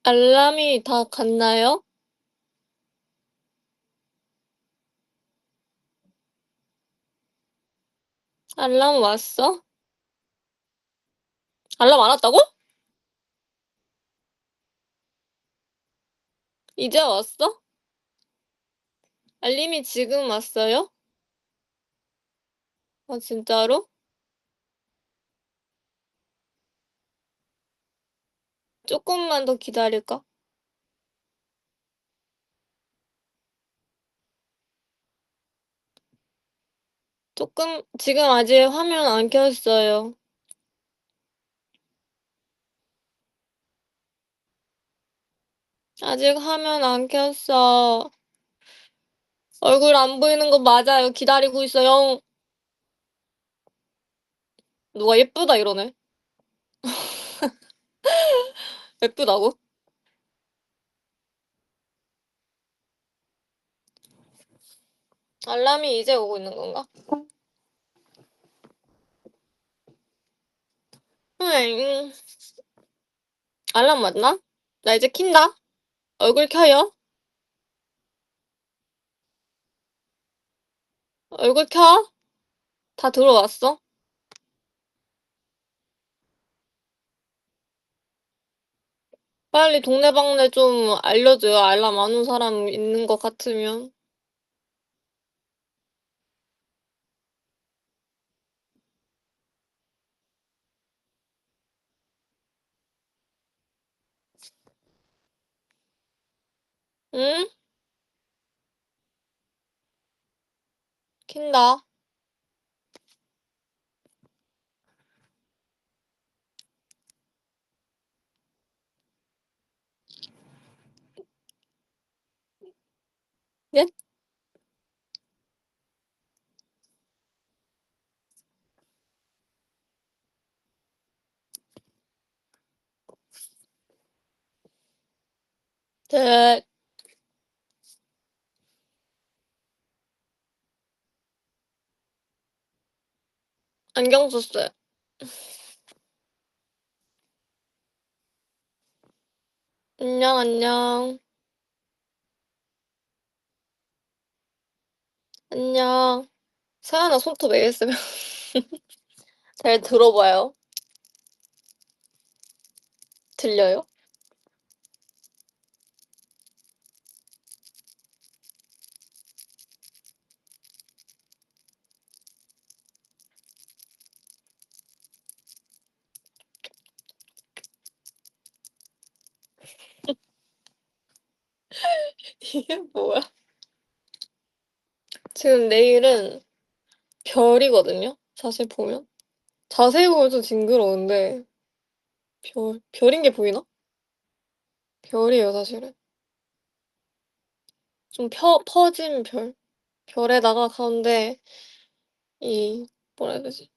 알람이 다 갔나요? 알람 왔어? 알람 안 왔다고? 이제 왔어? 알림이 지금 왔어요? 아, 진짜로? 조금만 더 기다릴까? 조금, 지금 아직 화면 안 켰어요. 아직 화면 안 켰어. 얼굴 안 보이는 거 맞아요. 기다리고 있어요. 누가 예쁘다 이러네. 예쁘다고? 알람이 이제 오고 있는 건가? 응, 알람 맞나? 나 이제 킨다. 얼굴 켜요. 얼굴 켜. 다 들어왔어? 빨리 동네방네 좀 알려줘요. 알람 안 온 사람 있는 것 같으면. 응? 킨다. 예? 네. 안경 썼어요. 안녕, 안녕. 안녕. 세연아 손톱 ASMR 잘 들어봐요. 들려요? 이게 뭐야? 지금 내일은 별이거든요? 자세히 보면. 자세히 보면 좀 징그러운데, 별인 게 보이나? 별이에요, 사실은. 좀 퍼진 별. 별에다가 가운데 이, 뭐라 해야 되지?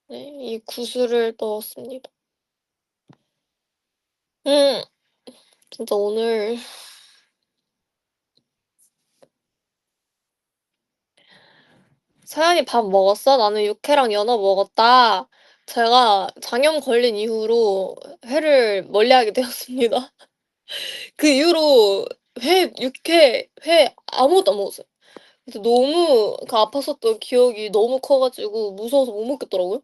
네, 이 구슬을 넣었습니다. 음, 진짜 오늘 서연이 밥 먹었어? 나는 육회랑 연어 먹었다. 제가 장염 걸린 이후로 회를 멀리하게 되었습니다. 그 이후로 육회, 회 아무것도 안 먹었어요. 그래서 너무 그 아팠었던 기억이 너무 커가지고 무서워서 못 먹겠더라고요.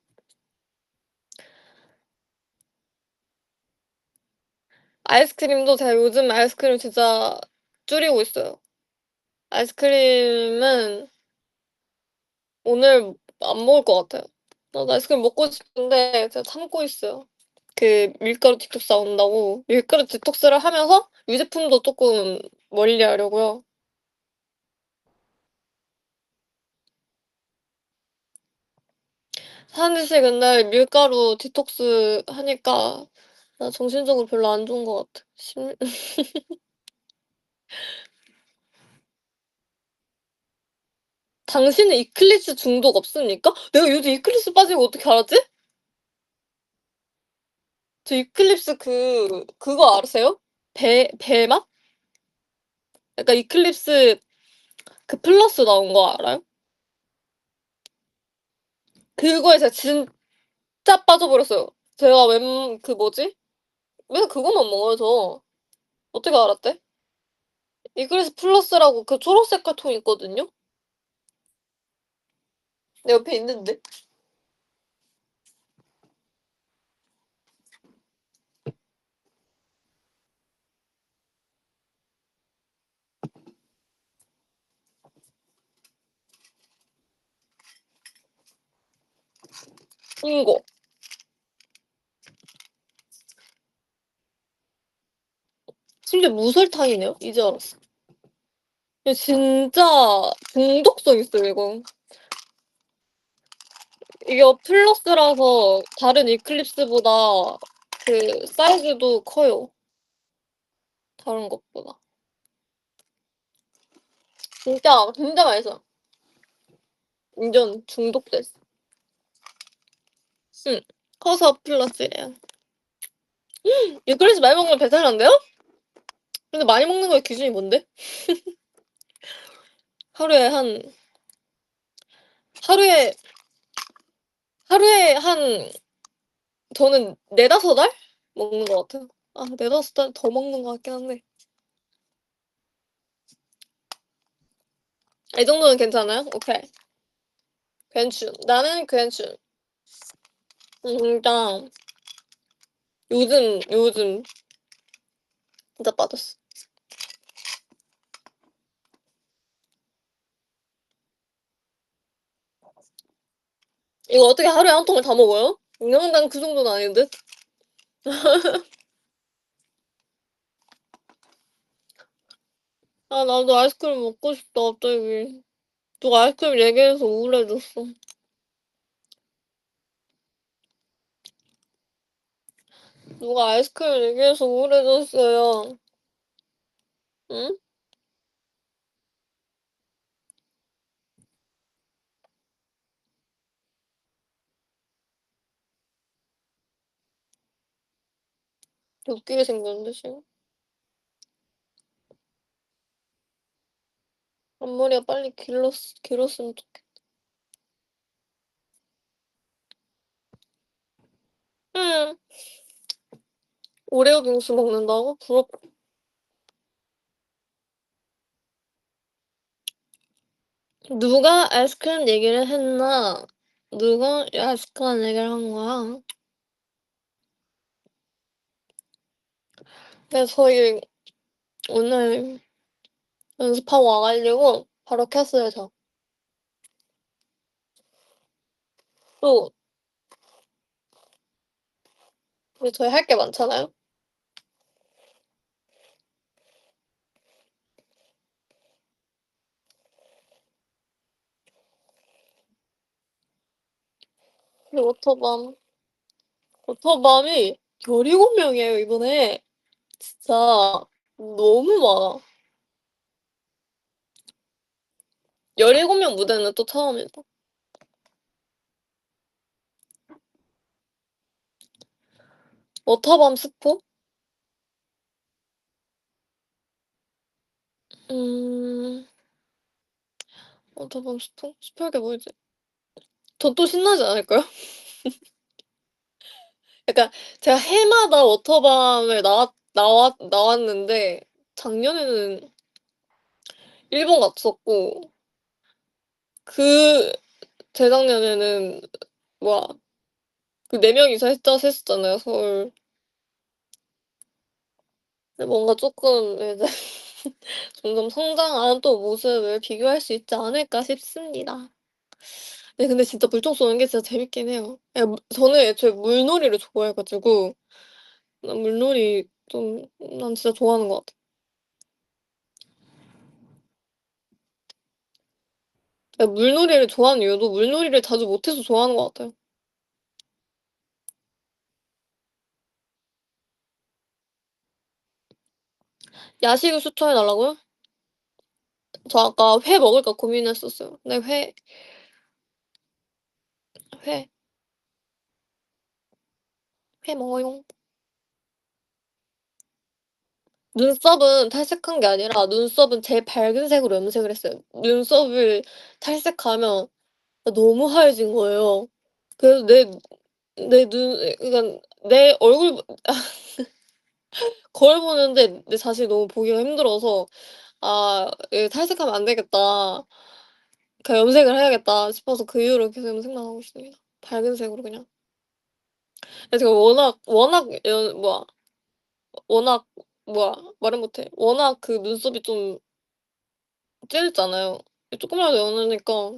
아이스크림도 제가 요즘 아이스크림 진짜 줄이고 있어요. 아이스크림은 오늘 안 먹을 것 같아요. 나도 아이스크림 먹고 싶은데 제가 참고 있어요. 그 밀가루 디톡스 나온다고 밀가루 디톡스를 하면서 유제품도 조금 멀리 하려고요. 사실 근데 밀가루 디톡스 하니까 나 정신적으로 별로 안 좋은 것 같아. 당신은 이클립스 중독 없습니까? 내가 요즘 이클립스 빠지고 어떻게 알았지? 저 이클립스 그거 아세요? 배맛? 약간 이클립스 그 플러스 나온 거 알아요? 그거에 제가 진짜 빠져버렸어요. 제가 그 뭐지? 맨날 그것만 먹어요 저. 어떻게 알았대? 이글스 플러스라고 그 초록색 카톤 있거든요? 내 옆에 있는데. 이거. 심지어 무설탕이네요. 이제 알았어. 이거 진짜 중독성 있어요 이거. 이게 플러스라서 다른 이클립스보다 그 사이즈도 커요. 다른 것보다. 진짜 맛있어. 완전 중독됐어. 응. 커서 플러스래요. 이클립스 많이 먹으면 배탈 난대요? 근데 많이 먹는 거의 기준이 뭔데? 하루에 한 하루에 하루에 한 저는 4-5알 먹는 것 같아요. 아 4-5알 더 먹는 것 같긴 한데. 이 정도는 괜찮아요? 오케이. 괜춘. 나는 괜춘. 진짜 요즘 진짜 빠졌어. 이거 어떻게 하루에 한 통을 다 먹어요? 난 그 정도는 아닌 듯? 아 나도 아이스크림 먹고 싶다 갑자기. 누가 아이스크림 얘기해서 우울해졌어. 누가 아이스크림 얘기해서 우울해졌어요. 응? 웃기게 생겼는데 지금? 앞머리가 빨리 길었으면 좋겠다. 응. 오레오 빙수 먹는다고? 부럽다. 누가 아이스크림 얘기를 했나? 누가 아이스크림 얘기를 한 거야? 그래서 저희 오늘 연습하고 와 가지고 바로 켰어요 저. 또 근데 저희 할 게 많잖아요. 그리고 워터밤이 17명이에요 이번에. 진짜 너무 많아. 17명 무대는 또 처음이다. 워터밤 스포? 음. 워터밤 스포? 스포할 게 뭐 있지? 저 또 신나지 않을까요? 약간 제가 해마다 워터밤을 나왔는데 작년에는 일본 갔었고 그 재작년에는 뭐야 그 4명이서 했었잖아요 서울. 근데 뭔가 쪼끔 이제 점점 성장한 또 모습을 비교할 수 있지 않을까 싶습니다. 네 근데 진짜 물총 쏘는 게 진짜 재밌긴 해요. 저는 애초에 물놀이를 좋아해 가지고 난 물놀이 좀 난 진짜 좋아하는 것 같아. 물놀이를 좋아하는 이유도 물놀이를 자주 못 해서 좋아하는 것 같아요. 야식을 추천해 달라고요? 저 아까 회 먹을까 고민했었어요. 근데 회, 회 먹어용. 눈썹은 탈색한 게 아니라 눈썹은 제일 밝은 색으로 염색을 했어요. 눈썹을 탈색하면 너무 하얘진 거예요. 그래서 내 눈 그러니까 내 얼굴 거울 보는데 내 자신이 너무 보기가 힘들어서 '아 이 탈색하면 안 되겠다. 그냥 염색을 해야겠다.' 싶어서 그 이후로 계속 염색만 하고 있습니다. 밝은 색으로 그냥. 제가 워낙 워낙 말을 못해. 워낙 그 눈썹이 좀 찌릿잖아요. 조금이라도 연하니까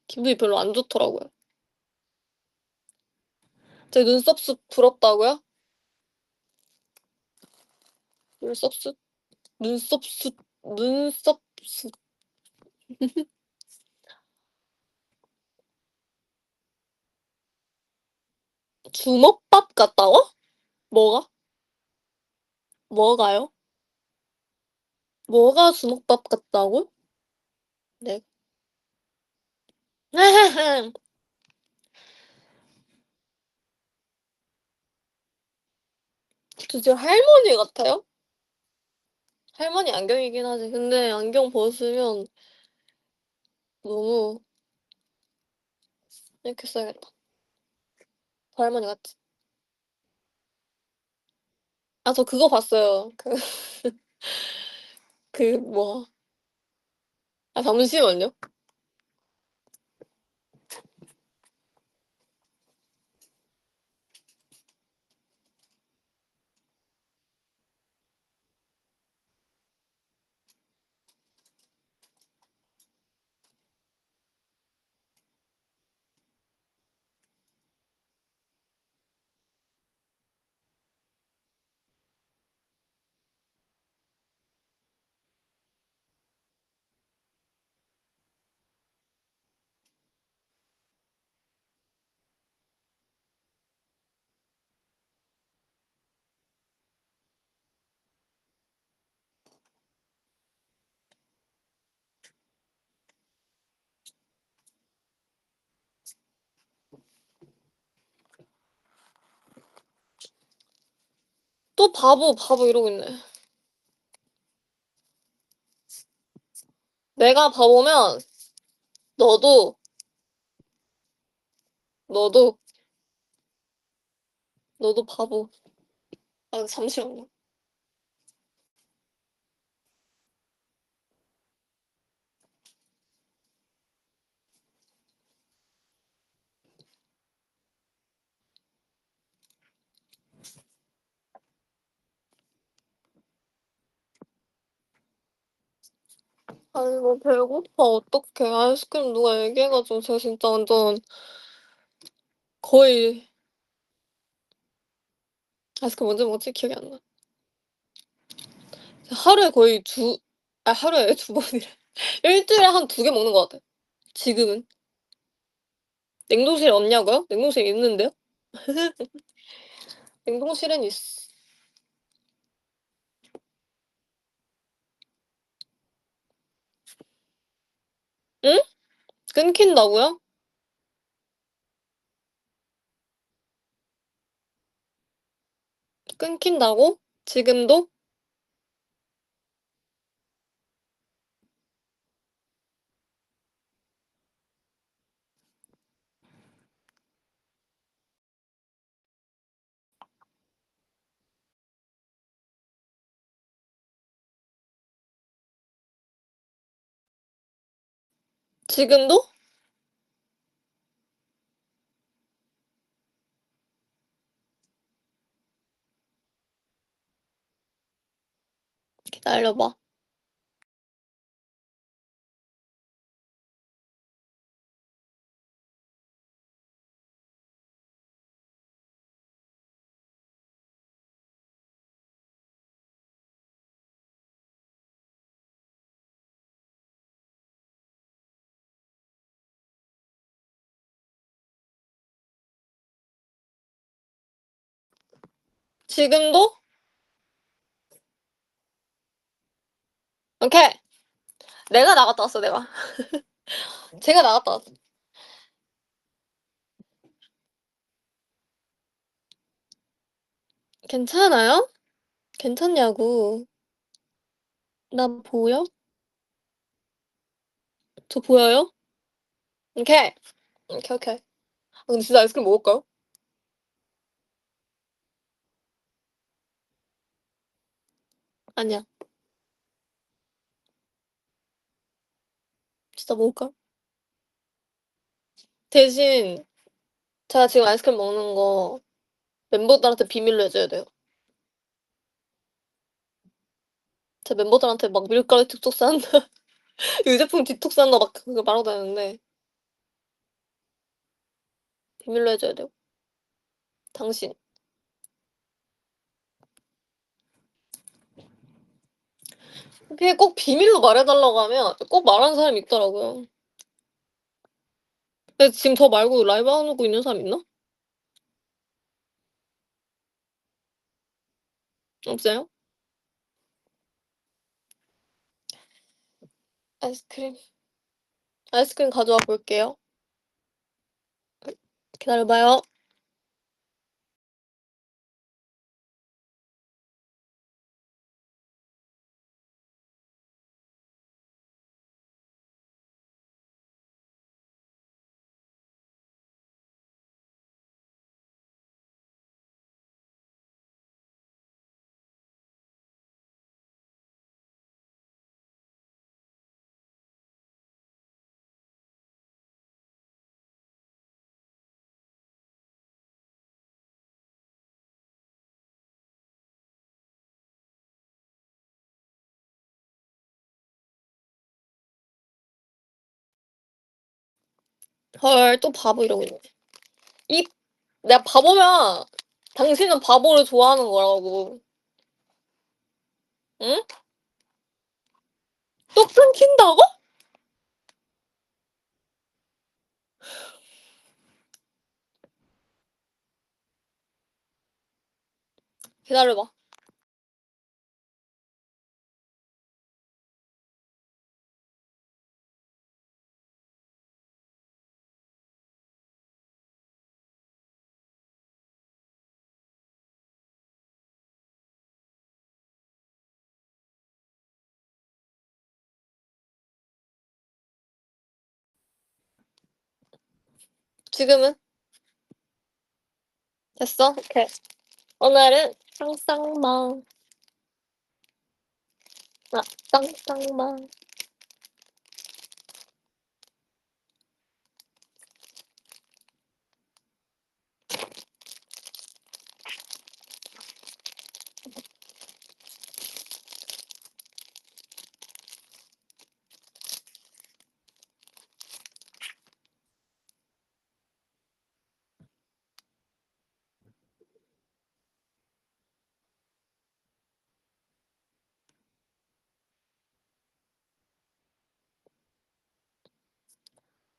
기분이 별로 안 좋더라고요. 제 눈썹 숱 부럽다고요? 눈썹 숱? 눈썹 숱 눈썹 숱 주먹밥 같다고? 뭐가? 뭐가요? 뭐가 주먹밥 같다고? 네. 저 지금 할머니 같아요? 할머니 안경이긴 하지. 근데 안경 벗으면 너무 이렇게 써야겠다. 저 할머니 같지? 아 저 그거 봤어요. 그 잠시만요. 또 바보 이러고 있네. 내가 바보면 너도, 너도, 너도 바보. 아 잠시만요. 아니 배고파. 어떡해. 아이스크림 누가 얘기해 가지고 제가 진짜 완전 거의 아이스크림 언제 먹었지? 기억이 안 나. 하루에 거의 하루에 두 번이래. 일 주일에 한 2개 먹는 것 같아요 지금은. 냉동실에 없냐고요? 냉동실에 있는데요. 냉동실엔 있 응? 끊긴다고요? 끊긴다고? 지금도? 지금도? 기다려 봐. 지금도? 오케이. 내가 나갔다 왔어 내가. 제가 나갔다 왔어. 괜찮아요? 괜찮냐고. 나 보여? 저 보여요? 오케이. 오케이. 근데 진짜 아이스크림 먹을까요? 아니야. 진짜 먹을까? 대신 제가 지금 아이스크림 먹는 거 멤버들한테 비밀로 해 줘야 돼요. 제 멤버들한테 막 밀가루 틱톡스 한다, 유제품 디톡스 한다 막 그거 말하고 다니는데 비밀로 해 줘야 돼요. 당신. 그게 꼭 비밀로 말해 달라고 하면 꼭 말하는 사람이 있더라고요. 근데 지금 저 말고 라이브 하고 있는 사람 있나? 없어요? 아이스크림. 아이스크림 가져와 볼게요. 기다려 봐요. 헐, 또 바보 이러고 있네. 이 내가 바보면 당신은 바보를 좋아하는 거라고. 응? 또 끊긴다고? 기다려 봐. 지금은? 됐어? 오케이. 오늘은 쌍쌍망. 아, 쌍쌍망.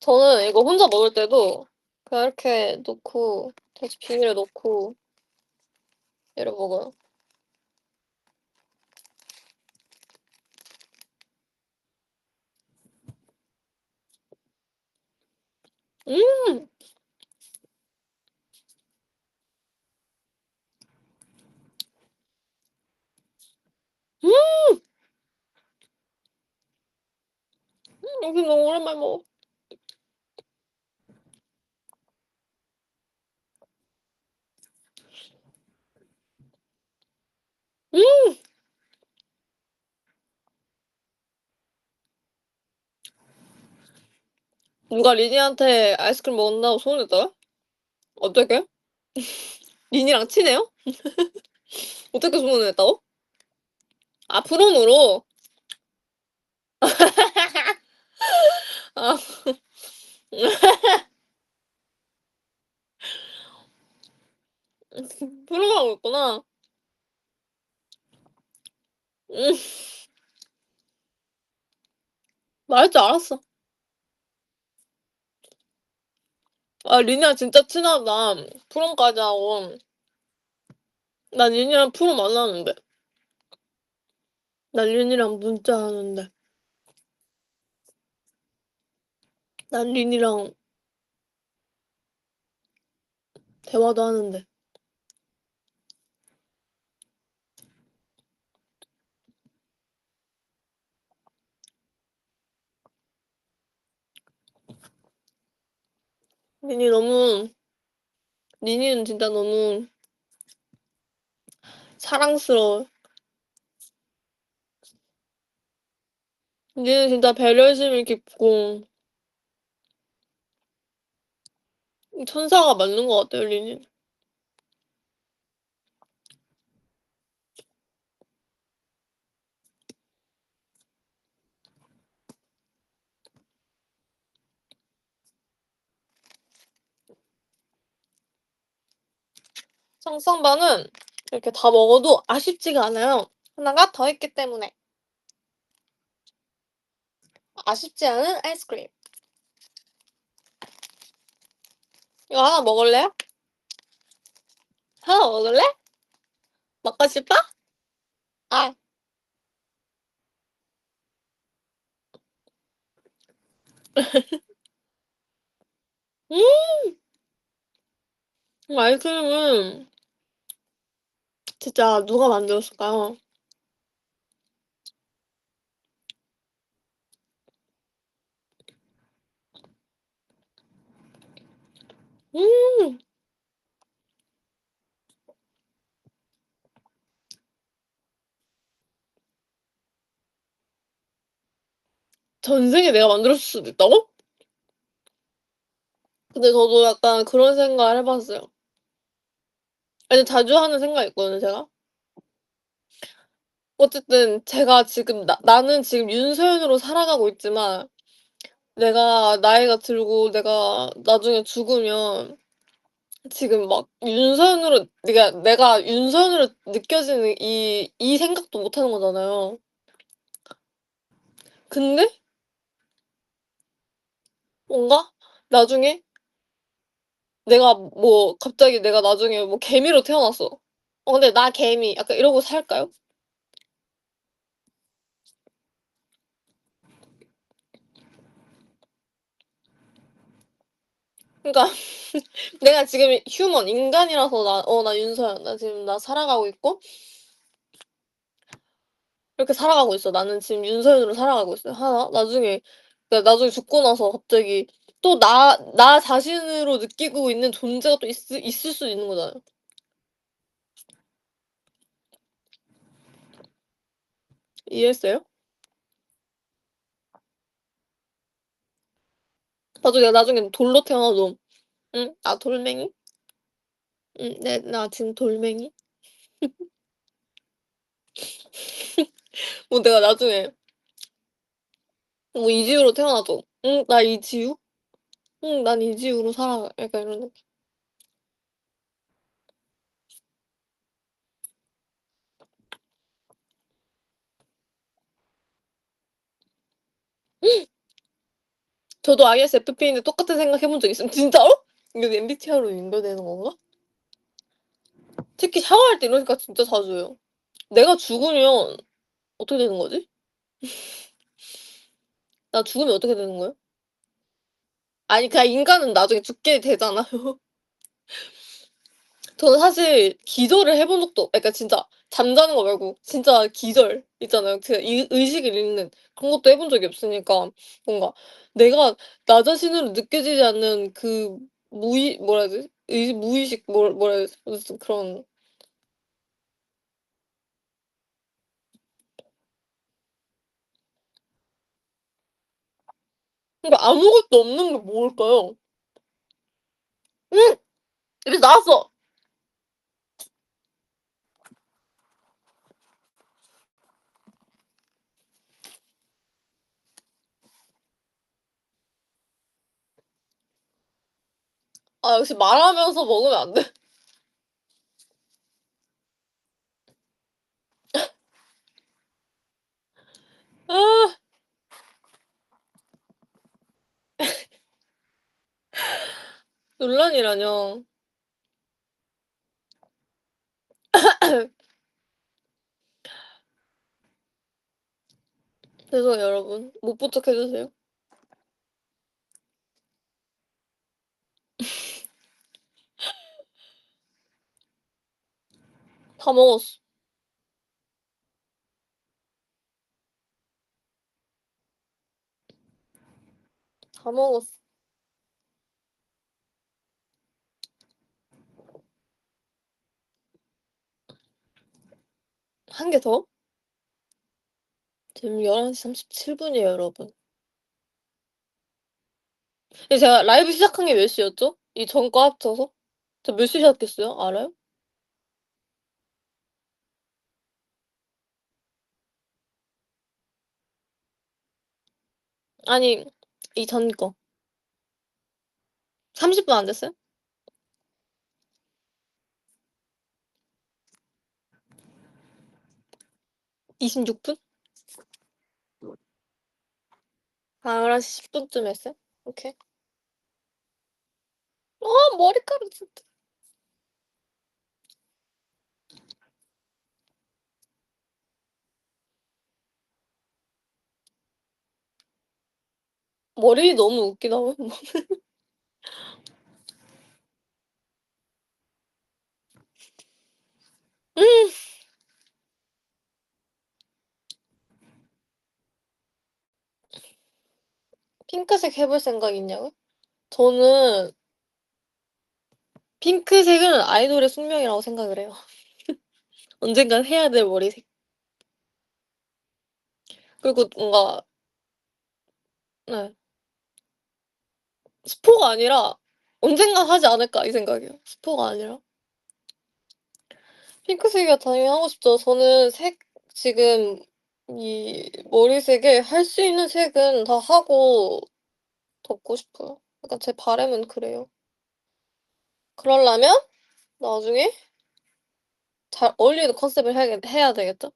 저는 이거 혼자 먹을 때도 그냥 이렇게 놓고 다시 비닐에 넣고 이러 먹어요. 음. 음. 여기 너무 오랜만에 먹어. 음. 누가 리니한테 아이스크림 먹는다고 소문냈더라? 어떻게? 리니랑 친해요? 어떻게 소문을 냈다고? 아, 프롬으로? 아. 프롬하고 있구나. 음. 말할 줄 알았어. 아, 리니랑 진짜 친하다. 프롬까지 하고. 난 리니랑 프롬 안 하는데. 난 리니랑 문자 하는데. 난 리니랑 대화도 하는데. 리니 너무 리니는 진짜 너무 사랑스러워. 니는 진짜 배려심이 깊고 천사가 맞는 것 같아요, 리는. 청성반은 이렇게 다 먹어도 아쉽지가 않아요. 하나가 더 있기 때문에. 아쉽지 않은 아이스크림. 이거 하나 먹을래요? 하나 먹을래? 먹고 싶어? 아, 음, 아이스크림은 진짜 누가 만들었을까요? 음, 전생에 내가 만들었을 수도 있다고? 근데 저도 약간 그런 생각을 해봤어요. 아니, 자주 하는 생각이 있거든요, 제가. 어쨌든 제가 지금 나는 지금 윤서연으로 살아가고 있지만 내가 나이가 들고 내가 나중에 죽으면 지금 막 윤서연으로 내가 윤서연으로 느껴지는 이 생각도 못 하는 거잖아요. 근데 뭔가 나중에 내가 뭐 갑자기 내가 나중에 뭐 개미로 태어났어. 근데 나 개미 약간 이러고 살까요? 그러니까 내가 지금 휴먼 인간이라서 나 윤서연 나 지금 나 살아가고 있고 이렇게 살아가고 있어. 나는 지금 윤서연으로 살아가고 있어요. 하나 나중에 그러니까 나중에 죽고 나서 갑자기 또 나 자신으로 느끼고 있는 존재가 또 있을 수 있는 거잖아요. 이해했어요? 나중에 돌로 태어나도 응? 나 돌멩이? 응, 나 지금 돌멩이? 뭐 내가 나중에 뭐 이지우로 태어나도 응, 나 이지우? 응, 난 이지우로 살아가. 약간 이런 느낌. 저도 ISFP인데 똑같은 생각 해본 적 있음. 진짜로? 이게 MBTI로 연결되는 건가? 특히 샤워할 때 이런 생각 진짜 자주 해요. 내가 죽으면 어떻게 되는 거지? 나 죽으면 어떻게 되는 거예요? 아니 그냥 인간은 나중에 죽게 되잖아요. 저는 사실 기절을 해본 적도 그러니까 진짜 잠자는 거 말고 진짜 기절 있잖아요. 제가 이 의식을 잃는 그런 것도 해본 적이 없으니까 뭔가 내가 나 자신으로 느껴지지 않는 그 뭐라 해야 되지? 무의식 뭐라 해야 되지? 어쨌든 그런 그러니까 아무것도 없는 게 뭘까요? 응! 입에 나왔어! 아 역시 말하면서 먹으면 안 돼. 아 논란이라뇨. 죄송해요 여러분. 못 본 척 해 주세요. 다 먹었어. 다 먹었어. 한 개 더? 지금 11시 37분이에요 여러분. 근데 제가 라이브 시작한 게 몇 시였죠? 이 전 거 합쳐서? 저 몇 시에 시작했어요? 알아요? 아니 이 전 거. 30분 안 됐어요? 26분? 아 11시 10분쯤 했어요? 오케이. 머리카락 진짜. 머리 너무 웃기다. 음. 핑크색 해볼 생각 있냐고요? 저는 핑크색은 아이돌의 숙명이라고 생각을 해요. 언젠간 해야 될 머리색. 그리고 뭔가 네. 스포가 아니라 '언젠간 하지 않을까.' 이 생각이에요. 스포가 아니라. 핑크색이 당연히 하고 싶죠. 저는 색 지금 이 머리색에 할 수 있는 색은 다 하고 덮고 싶어요. 약간 제 바람은 그래요. 그러려면 나중에 잘 어울리는 컨셉을 해야 되겠죠?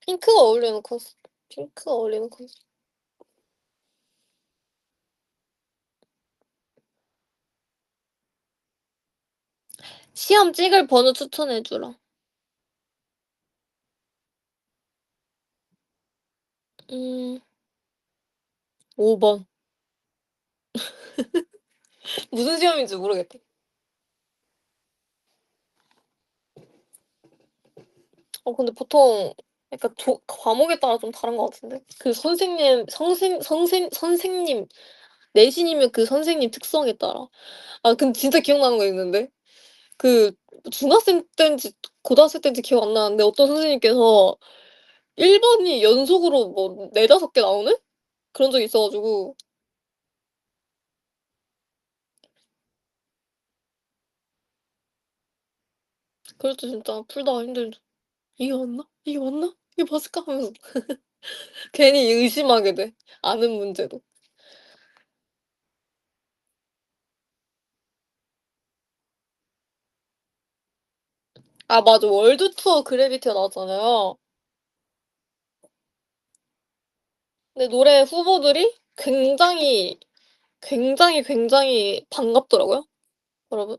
핑크가 어울리는 컨셉. 핑크가 어울리는 컨셉. 시험 찍을 번호 추천해 주라. 5 번. 무슨 시험인지 모르겠다. 근데 보통 약간 과목에 따라 좀 다른 것 같은데? 그 선생님 선생님 내신이면 그 선생님 특성에 따라. 근데 진짜 기억나는 거 있는데 그 중학생 때인지 고등학생 때인지 기억 안 나는데 어떤 선생님께서 1 번이 연속으로 뭐 4-5개 나오는 그런 적이 있어 가지고 그럴 때 진짜 풀다가 힘들죠. '이게 맞나? 이게 맞나? 이게 맞을까?' 하면서 괜히 의심하게 돼, 아는 문제도. 맞아. 월드 투어 그래비티가 나왔잖아요. 근데 노래 후보들이 굉장히 반갑더라고요, 여러분.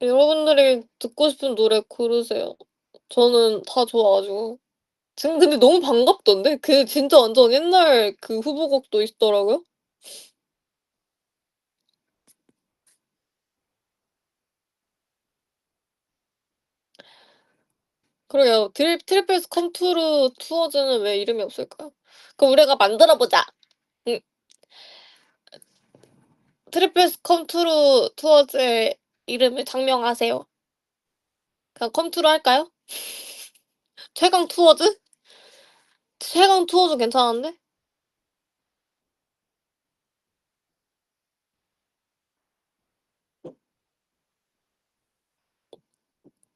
여러분들이 듣고 싶은 노래 고르세요. 저는 다 좋아 가지고. 지금 근데 너무 반갑던데? 그 진짜 완전 옛날 그 후보곡도 있더라고요. 그러게요. 트리플스 컴 트루 투어즈는 왜 이름이 없을까요? 그럼 우리가 만들어 보자. 음 트리플스 컴 트루 투어즈의 이름을 장명하세요. 그냥 컴 트루 할까요? 최강 투어즈? 최강 투어즈 괜찮은데?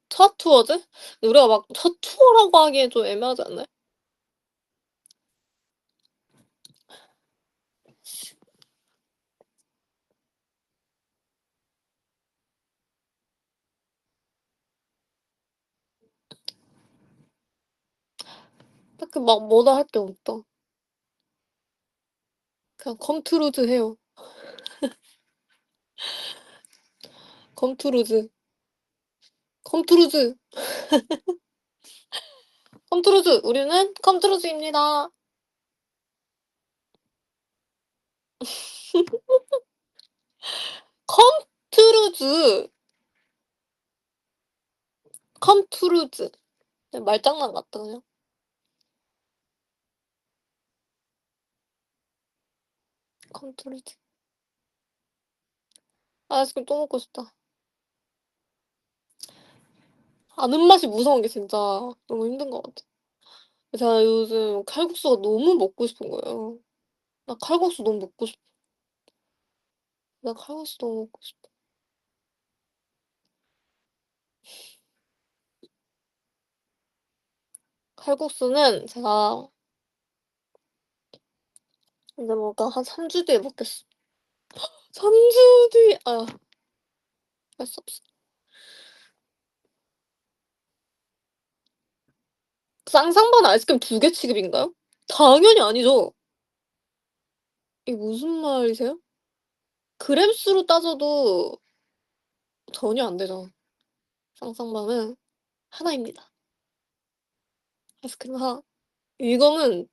첫 투어즈? 근데 우리가 막 첫 투어라고 하기엔 좀 애매하지 않나요? 딱히 막 뭐다 할 게 없다. 그냥 컴트루즈 해요. 컴트루즈. 컴트루즈. 컴트루즈. 우리는 컴트루즈입니다. 컴트루즈. 컴투루즈. 그냥 말장난 같다 그냥. 컴투루즈. 아이스크림 또 먹고 싶다. 아는 맛이 무서운 게 진짜 너무 힘든 것 같아. 제가 요즘 칼국수가 너무 먹고 싶은 거예요. 나 칼국수 너무 먹고 싶어. 나 칼국수 너무 먹고 싶어. 칼국수는 제가 이제 뭔가 한 3주 뒤에 먹겠어. 3주 뒤 할 수 없어. 쌍쌍바는 아이스크림 2개 취급인가요? 당연히 아니죠. 이게 무슨 말이세요? 그램 수로 따져도 전혀 안 되죠. 쌍쌍바는 하나입니다. 아이스크림 하나. 이거는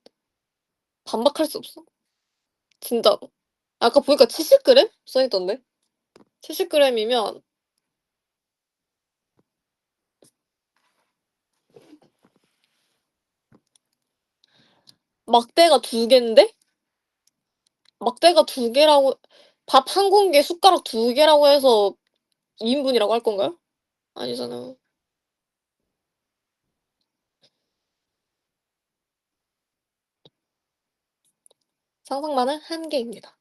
반박할 수 없어. 진짜로. 아까 보니까 70g 써 있던데. 70g이면 막대가 2개인데 막대가 2개라고 밥 한 공기에 숟가락 2개라고 해서 2 인분이라고 할 건가요? 아니잖아요. 쌍쌍바는 1 개입니다.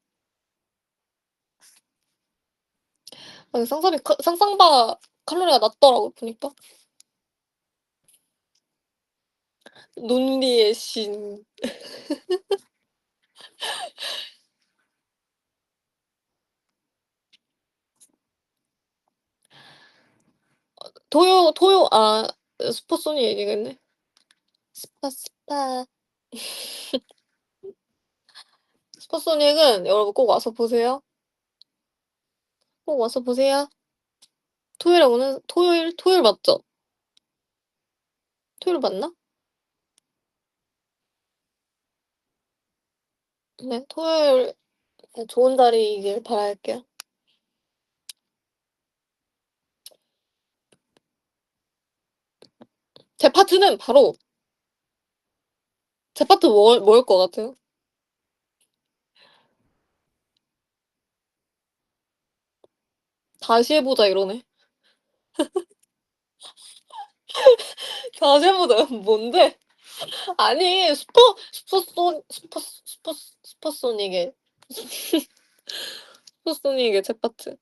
쌍쌍바 칼로리가 낮더라고 보니까. 논리의 신. 토요 슈퍼소닉 얘기했네. 스파. 슈퍼소닉은 여러분 꼭 와서 보세요. 꼭 와서 보세요. 토요일 맞죠? 토요일 맞나? 네. 토요일 네 좋은 자리이길 바랄게요. 제 파트는 바로 제 파트 뭐일 것 같아요? "다시 해 보자." 이러네. "다시 해 보자." 뭔데? 아니 슈퍼소닉의 슈퍼소닉의 제 파트.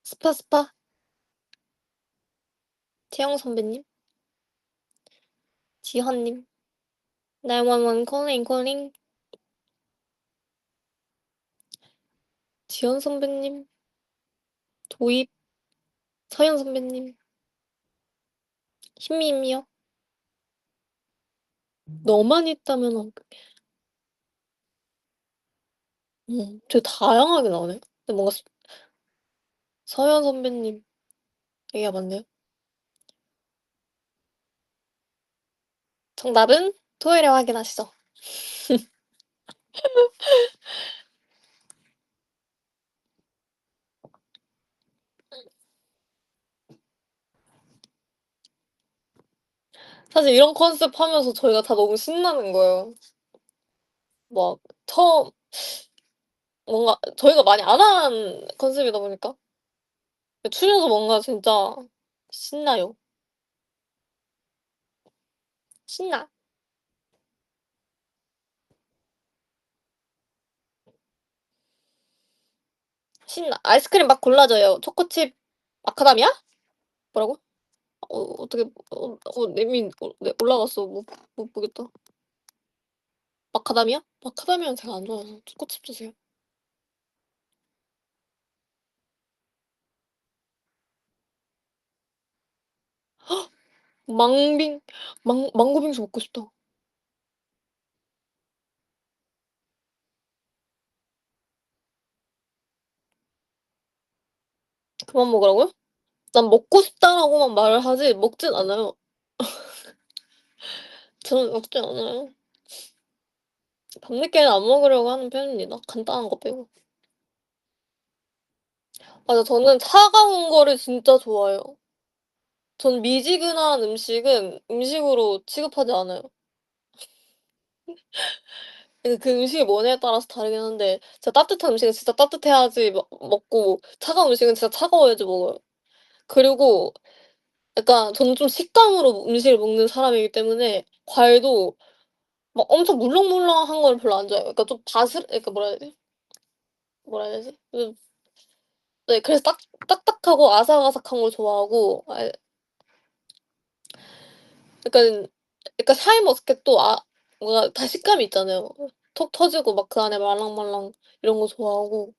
스파. 태영 선배님, 지헌님, 911 calling. 지현 선배님, 도입, 서현 선배님, 신미임이요. 너만 있다면 되게 다양하게 나오네. 근데 뭔가 서현 선배님 얘기가 많네요. 정답은 토요일에 확인하시죠. 사실 이런 컨셉 하면서 저희가 다 너무 신나는 거예요. 막 처음 뭔가 저희가 많이 안 한 컨셉이다 보니까 추면서 뭔가 진짜 신나요. 신나. 신나. 아이스크림 막 골라져요. 초코칩 마카다미아? 뭐라고? 어떻게 nem이 네 올라갔어. 못 보겠다. 마카다미아? 마카다미아는 제가 안 좋아해서 초코칩 주세요. 망빙 망고빙수 먹고 싶다. 그만 먹으라고요? 난 "먹고 싶다."라고만 말을 하지 먹진 않아요. 저는 먹진 않아요. 밤늦게는 안 먹으려고 하는 편입니다, 간단한 거 빼고. 맞아, 저는 차가운 거를 진짜 좋아해요. 전 미지근한 음식은 음식으로 취급하지 않아요. 그 음식이 뭐냐에 따라서 다르긴 한데 진짜 따뜻한 음식은 진짜 따뜻해야지 먹고 차가운 음식은 진짜 차가워야지 먹어요. 그리고 약간 저는 좀 식감으로 음식을 먹는 사람이기 때문에 과일도 막 엄청 물렁물렁한 걸 별로 안 좋아해요. 그러니까 좀 그러니까 뭐라 해야 되지? 뭐라 해야 되지? 네, 그래서 딱딱하고 아삭아삭한 걸 좋아하고, 약간 샤인머스켓도 뭔가 다 식감이 있잖아요. 톡 터지고 막 그 안에 말랑말랑 이런 거 좋아하고,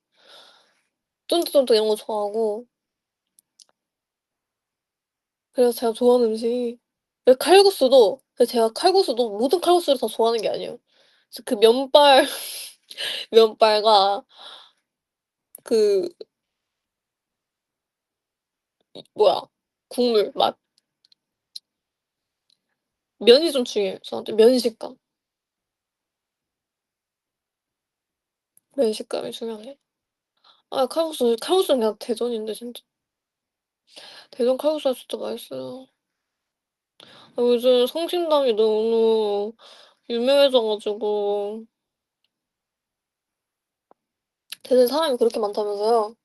쫀득쫀득 이런 거 좋아하고. 그래서 제가 좋아하는 음식이, 제가 칼국수도 모든 칼국수를 다 좋아하는 게 아니에요. 그래서 그 면발 면발과 그 뭐야, 국물 맛, 면이 좀 중요해요, 저한테. 면 식감. 면 식감이 중요해. 칼국수는 그냥 대전인데 진짜. 대전 칼국수가 진짜 맛있어요. 요즘 성심당이 너무 유명해져 가지고 대전에 사람이 그렇게 많다면서요.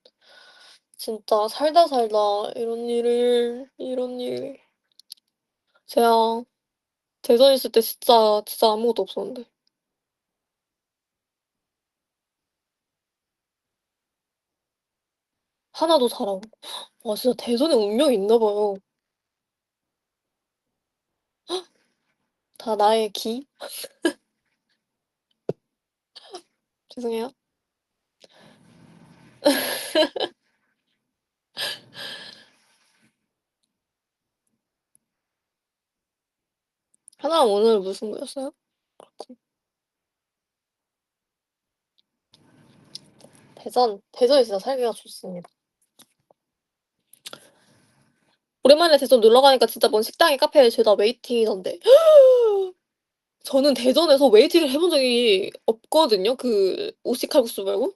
진짜 살다 살다 이런 일이. 제가 대전에 있을 때 진짜 아무것도 없었는데 하나도 잘하고. 와, 진짜 대전에 운명이 있나 봐요. 다 나의 기? 죄송해요. 하나는 오늘 무슨 거였어요? 그렇군. 대전이 진짜 살기가 좋습니다. 오랜만에 대전 놀러 가니까 진짜 뭔 식당에 카페에 죄다 웨이팅이던데. 저는 대전에서 웨이팅을 해본 적이 없거든요, 그 오씨 칼국수 말고.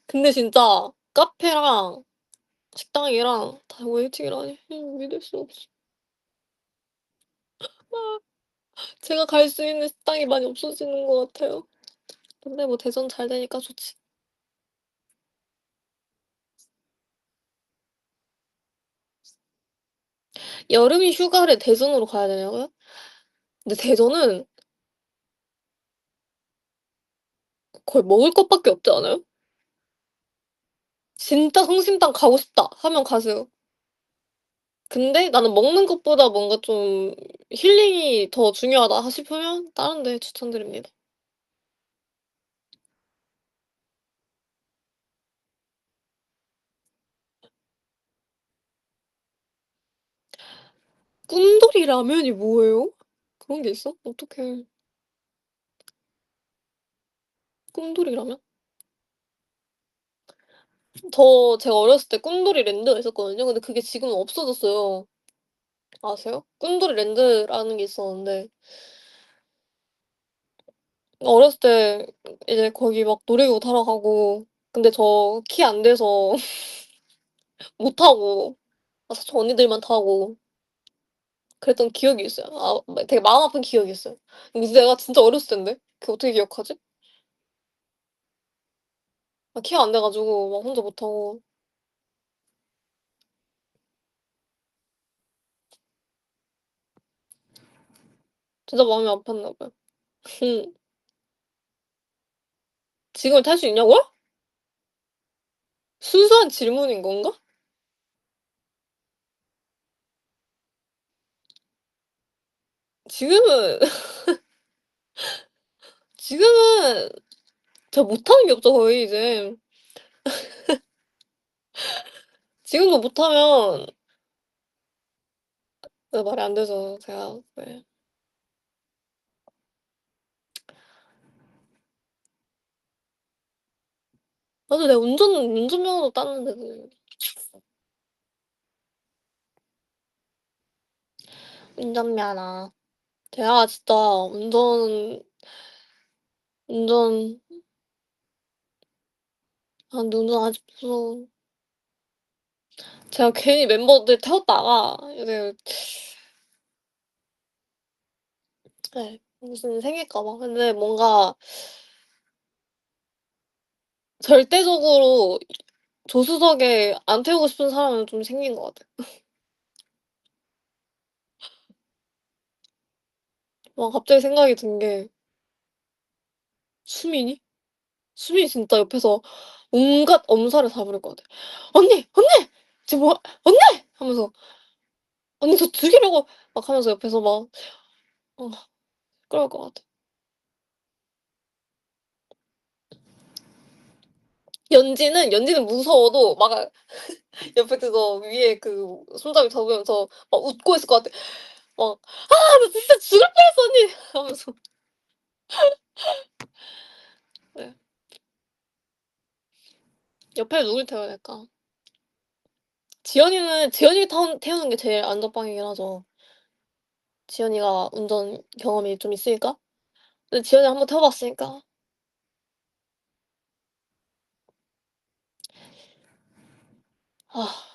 근데 진짜 카페랑 식당이랑 다 웨이팅이라니 믿을 수 없어. 아, 제가 갈 수 있는 식당이 많이 없어지는 것 같아요. 근데 뭐 대전 잘 되니까 좋지. 여름이 휴가를 대전으로 가야 되냐고요? 근데 대전은 거의 먹을 것밖에 없지 않아요? 진짜 성심당 가고 싶다 하면 가세요. 근데 나는 먹는 것보다 뭔가 좀 힐링이 더 중요하다 싶으면 다른 데 추천드립니다. 꿈돌이 라면이 뭐예요? 그런 게 있어? 어떡해. 꿈돌이 라면? 제가 어렸을 때 꿈돌이 랜드가 있었거든요. 근데 그게 지금은 없어졌어요. 아세요? 꿈돌이 랜드라는 게 있었는데 어렸을 때 이제 거기 막 놀이기구 타러 가고, 근데 저 키 안 돼서 못 타고 사촌 언니들만 타고 그랬던 기억이 있어요. 되게 마음 아픈 기억이 있어요. 근데 내가 진짜 어렸을 땐데 그거 어떻게 기억하지? 키가 안 돼 가지고 막 혼자 못 타고 진짜 마음이 아팠나 봐요. 음. 지금은 탈 수 있냐고요? 순수한 질문인 건가? 지금은 지금은 제가 못하는 게 없죠, 거의 이제. 지금도 못하면 네, 말이 안 되죠, 제가. 네. 맞아, 내가 운전면허도 땄는데. 운전면허. 제가 진짜 운전 운전 아 근데 운전 아직 무서워. 제가 괜히 멤버들 태웠다가 이제 네 무슨 생길까 봐. 근데 뭔가 절대적으로 조수석에 안 태우고 싶은 사람은 좀 생긴 것 같아요. 갑자기 생각이 든 게 수민이? 수민이 진짜 옆에서 온갖 엄살을 다 부릴 것 같아. "언니! 언니! 지금 뭐 언니!" 하면서 "언니 저 죽이려고" 막 하면서 옆에서 막 어 그럴 것 같아. 연지는 무서워도 막 옆에 그거 위에 그 손잡이 잡으면서 막 웃고 있을 것 같아. 막 "아 나 진짜 죽을 뻔했어 언니." 하면서. 네. 옆에 누굴 태워야 될까? 지연이 태우는 게 제일 안전빵이긴 하죠. 지연이가 운전 경험이 좀 있으니까. 근데 지연이 한 번 태워 봤으니까. 아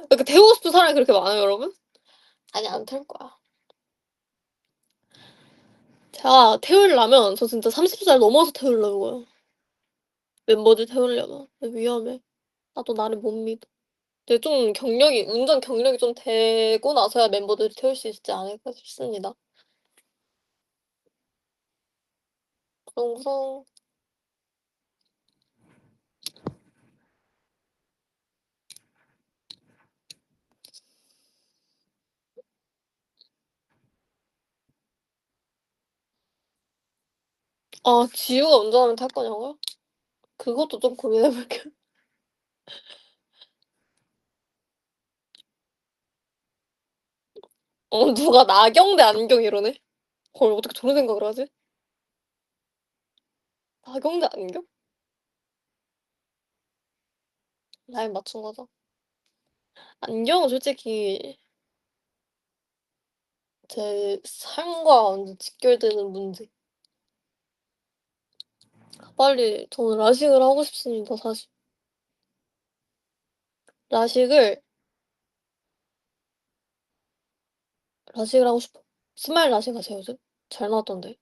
이렇게 태우고 싶은 사람이 그렇게 많아요 여러분? 아니 안 태울 거야. 제가 태우려면 저 진짜 30살 넘어서 태우려고요. 멤버들 태우려면. 위험해. 나도 나를 못 믿어. 근데 좀 운전 경력이 좀 되고 나서야 멤버들을 태울 수 있지 않을까 싶습니다. 너무 무서워. 아 지우가 운전하면 탈 거냐고요? 그것도 좀 고민해 볼게요. 누가 나경 대 안경 이러네. 헐 어떻게 저런 생각을 하지? 나경 대 안경? 라인 맞춘 거죠. 안경은 솔직히 제 삶과 완전 직결되는 문제. 빨리 저는 라식을 하고 싶습니다 사실. 라식을 라식을 하고 싶어. 스마일 라식 아세요 요즘? 잘 나왔던데.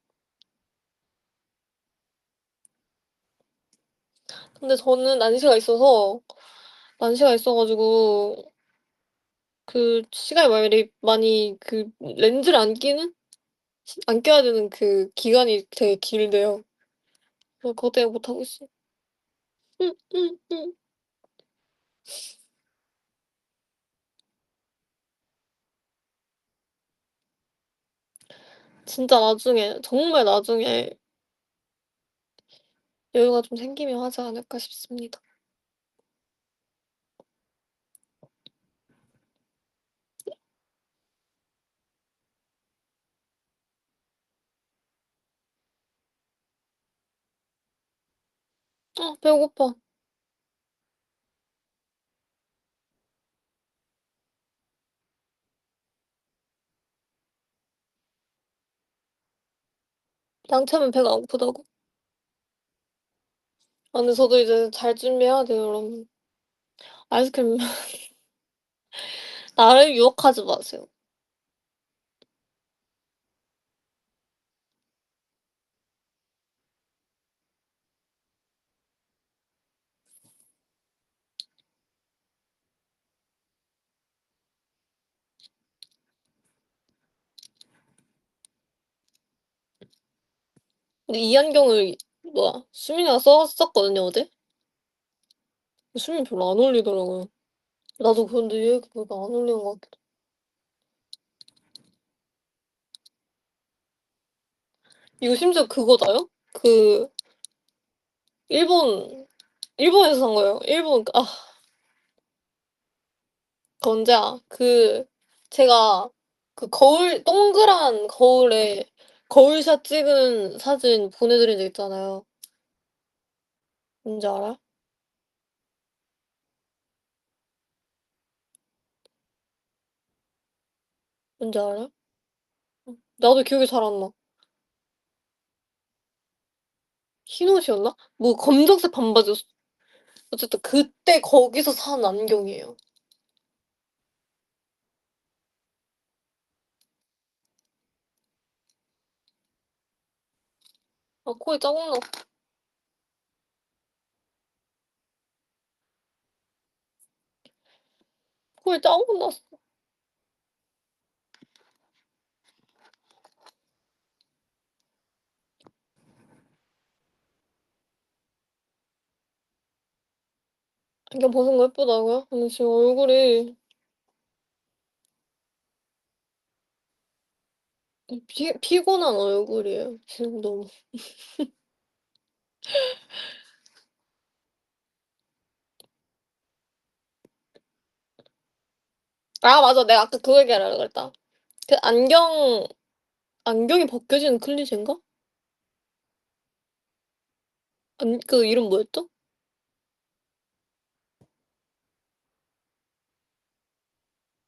근데 저는 난시가 있어 가지고 그 시간이 많이 그 렌즈를 안 껴야 되는 그 기간이 되게 길대요. 그래서 그것 때문에 못 하고 있어요. 진짜 나중에 정말 나중에 여유가 좀 생기면 하지 않을까 싶습니다. 배고파. 양치하면 배가 안 고프다고? 근데 저도 이제 잘 준비해야 돼요 여러분. 아이스크림 나를 유혹하지 마세요. 근데 이 안경을 수민이가 썼거든요 어제. 수민이 별로 안 어울리더라고요. 나도 근데 얘 별로 안 어울리는 것 같기도. 이거 심지어 그거다요? 일본 일본에서 산 거예요. 그 언제야? 제가 그 동그란 거울에 거울샷 찍은 사진 보내드린 적 있잖아요. 뭔지 알아요? 뭔지 알아요? 나도 기억이 잘 안 나. 흰 옷이었나? 뭐 검정색 반바지였어. 어쨌든 그때 거기서 산 안경이에요. 아 코에 자국 났어. 코에 자국 났어. 안경 벗은 거 예쁘다고요? 근데 지금 얼굴이 피곤한 얼굴이에요 지금 너무. 아 맞아. 내가 아까 그 얘기하려고 그랬다. 그 안경이 벗겨지는 클리셰인가? 그 이름 뭐였죠?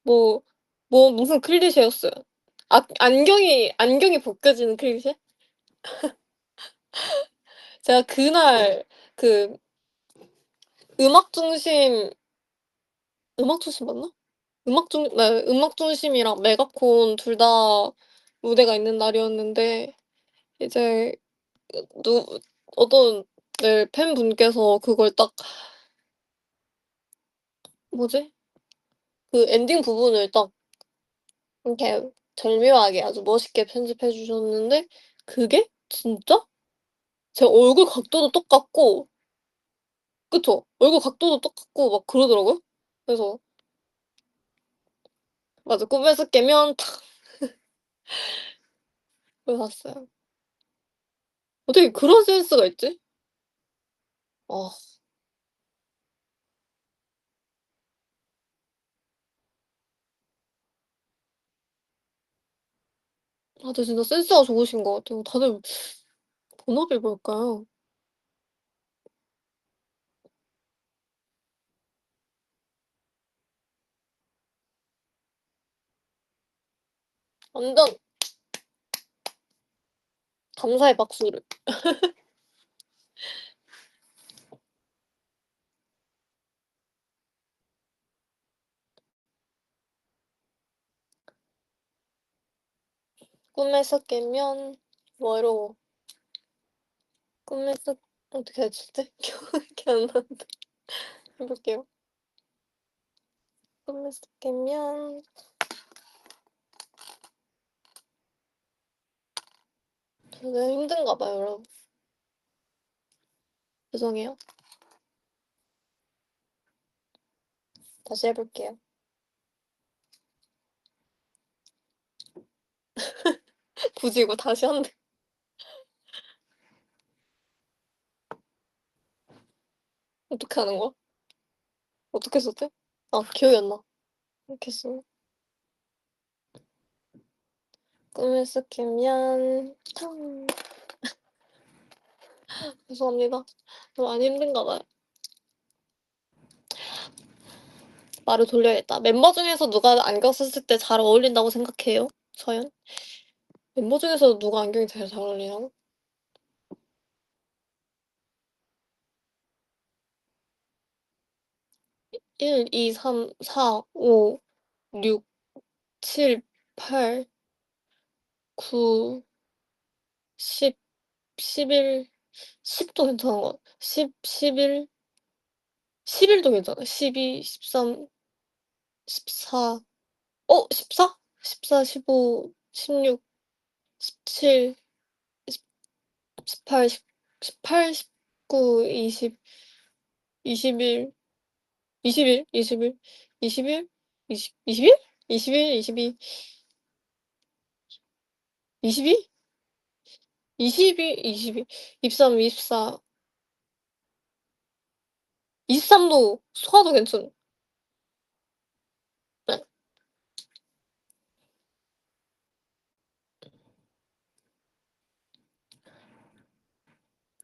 뭐 무슨 클리셰였어요. 아 안경이 벗겨지는 클리셰? 제가 그날 그 음악 중심 음악 중심 맞나? 음악 중심이랑 메가콘 둘 다 무대가 있는 날이었는데 이제 누 어떤 네 팬분께서 그걸 딱 뭐지? 그 엔딩 부분을 딱 이렇게 절묘하게 아주 멋있게 편집해 주셨는데 그게 진짜 제 얼굴 각도도 똑같고 그쵸? 얼굴 각도도 똑같고 막 그러더라고요. 그래서 맞아. 꿈에서 깨면 탁 그래서 샀어요. 어떻게 그런 센스가 있지? 아 다들 진짜 센스가 좋으신 것 같아요. 다들 본업이 뭘까요? 완전 감사의 박수를. 꿈에서 깨면 뭐로 꿈에서 어떻게 했지? 기억이 안 나는데. 해 볼게요. 꿈에서 깨면 저는 힘든가 봐요 여러분. 죄송해요. 다시 해 볼게요. 굳이 이거 다시 한대. 어떻게 하는 거야? 어떻게 썼지? 아 기억이 안 나. 이렇게 써. 꿈에서 깨면 탕. 죄송합니다. 많이 힘든가 봐요. 말을 돌려야겠다. 멤버 중에서 누가 안경 썼을 때 잘 어울린다고 생각해요? 서연? 멤버 중에서 누가 안경이 제일 잘 어울리냐고? 1, 2, 3, 4, 5, 6, 7, 8, 9, 10, 11, 10도 괜찮은 것 같아. 10, 11, 11도 괜찮아. 12, 13, 14, 14? 14, 15, 16, 17, 18, 18, 19, 20, 21, 21, 21, 21, 20, 21? 21, 22, 22? 22, 22, 23, 24, 23도 소화도 괜찮아. 네.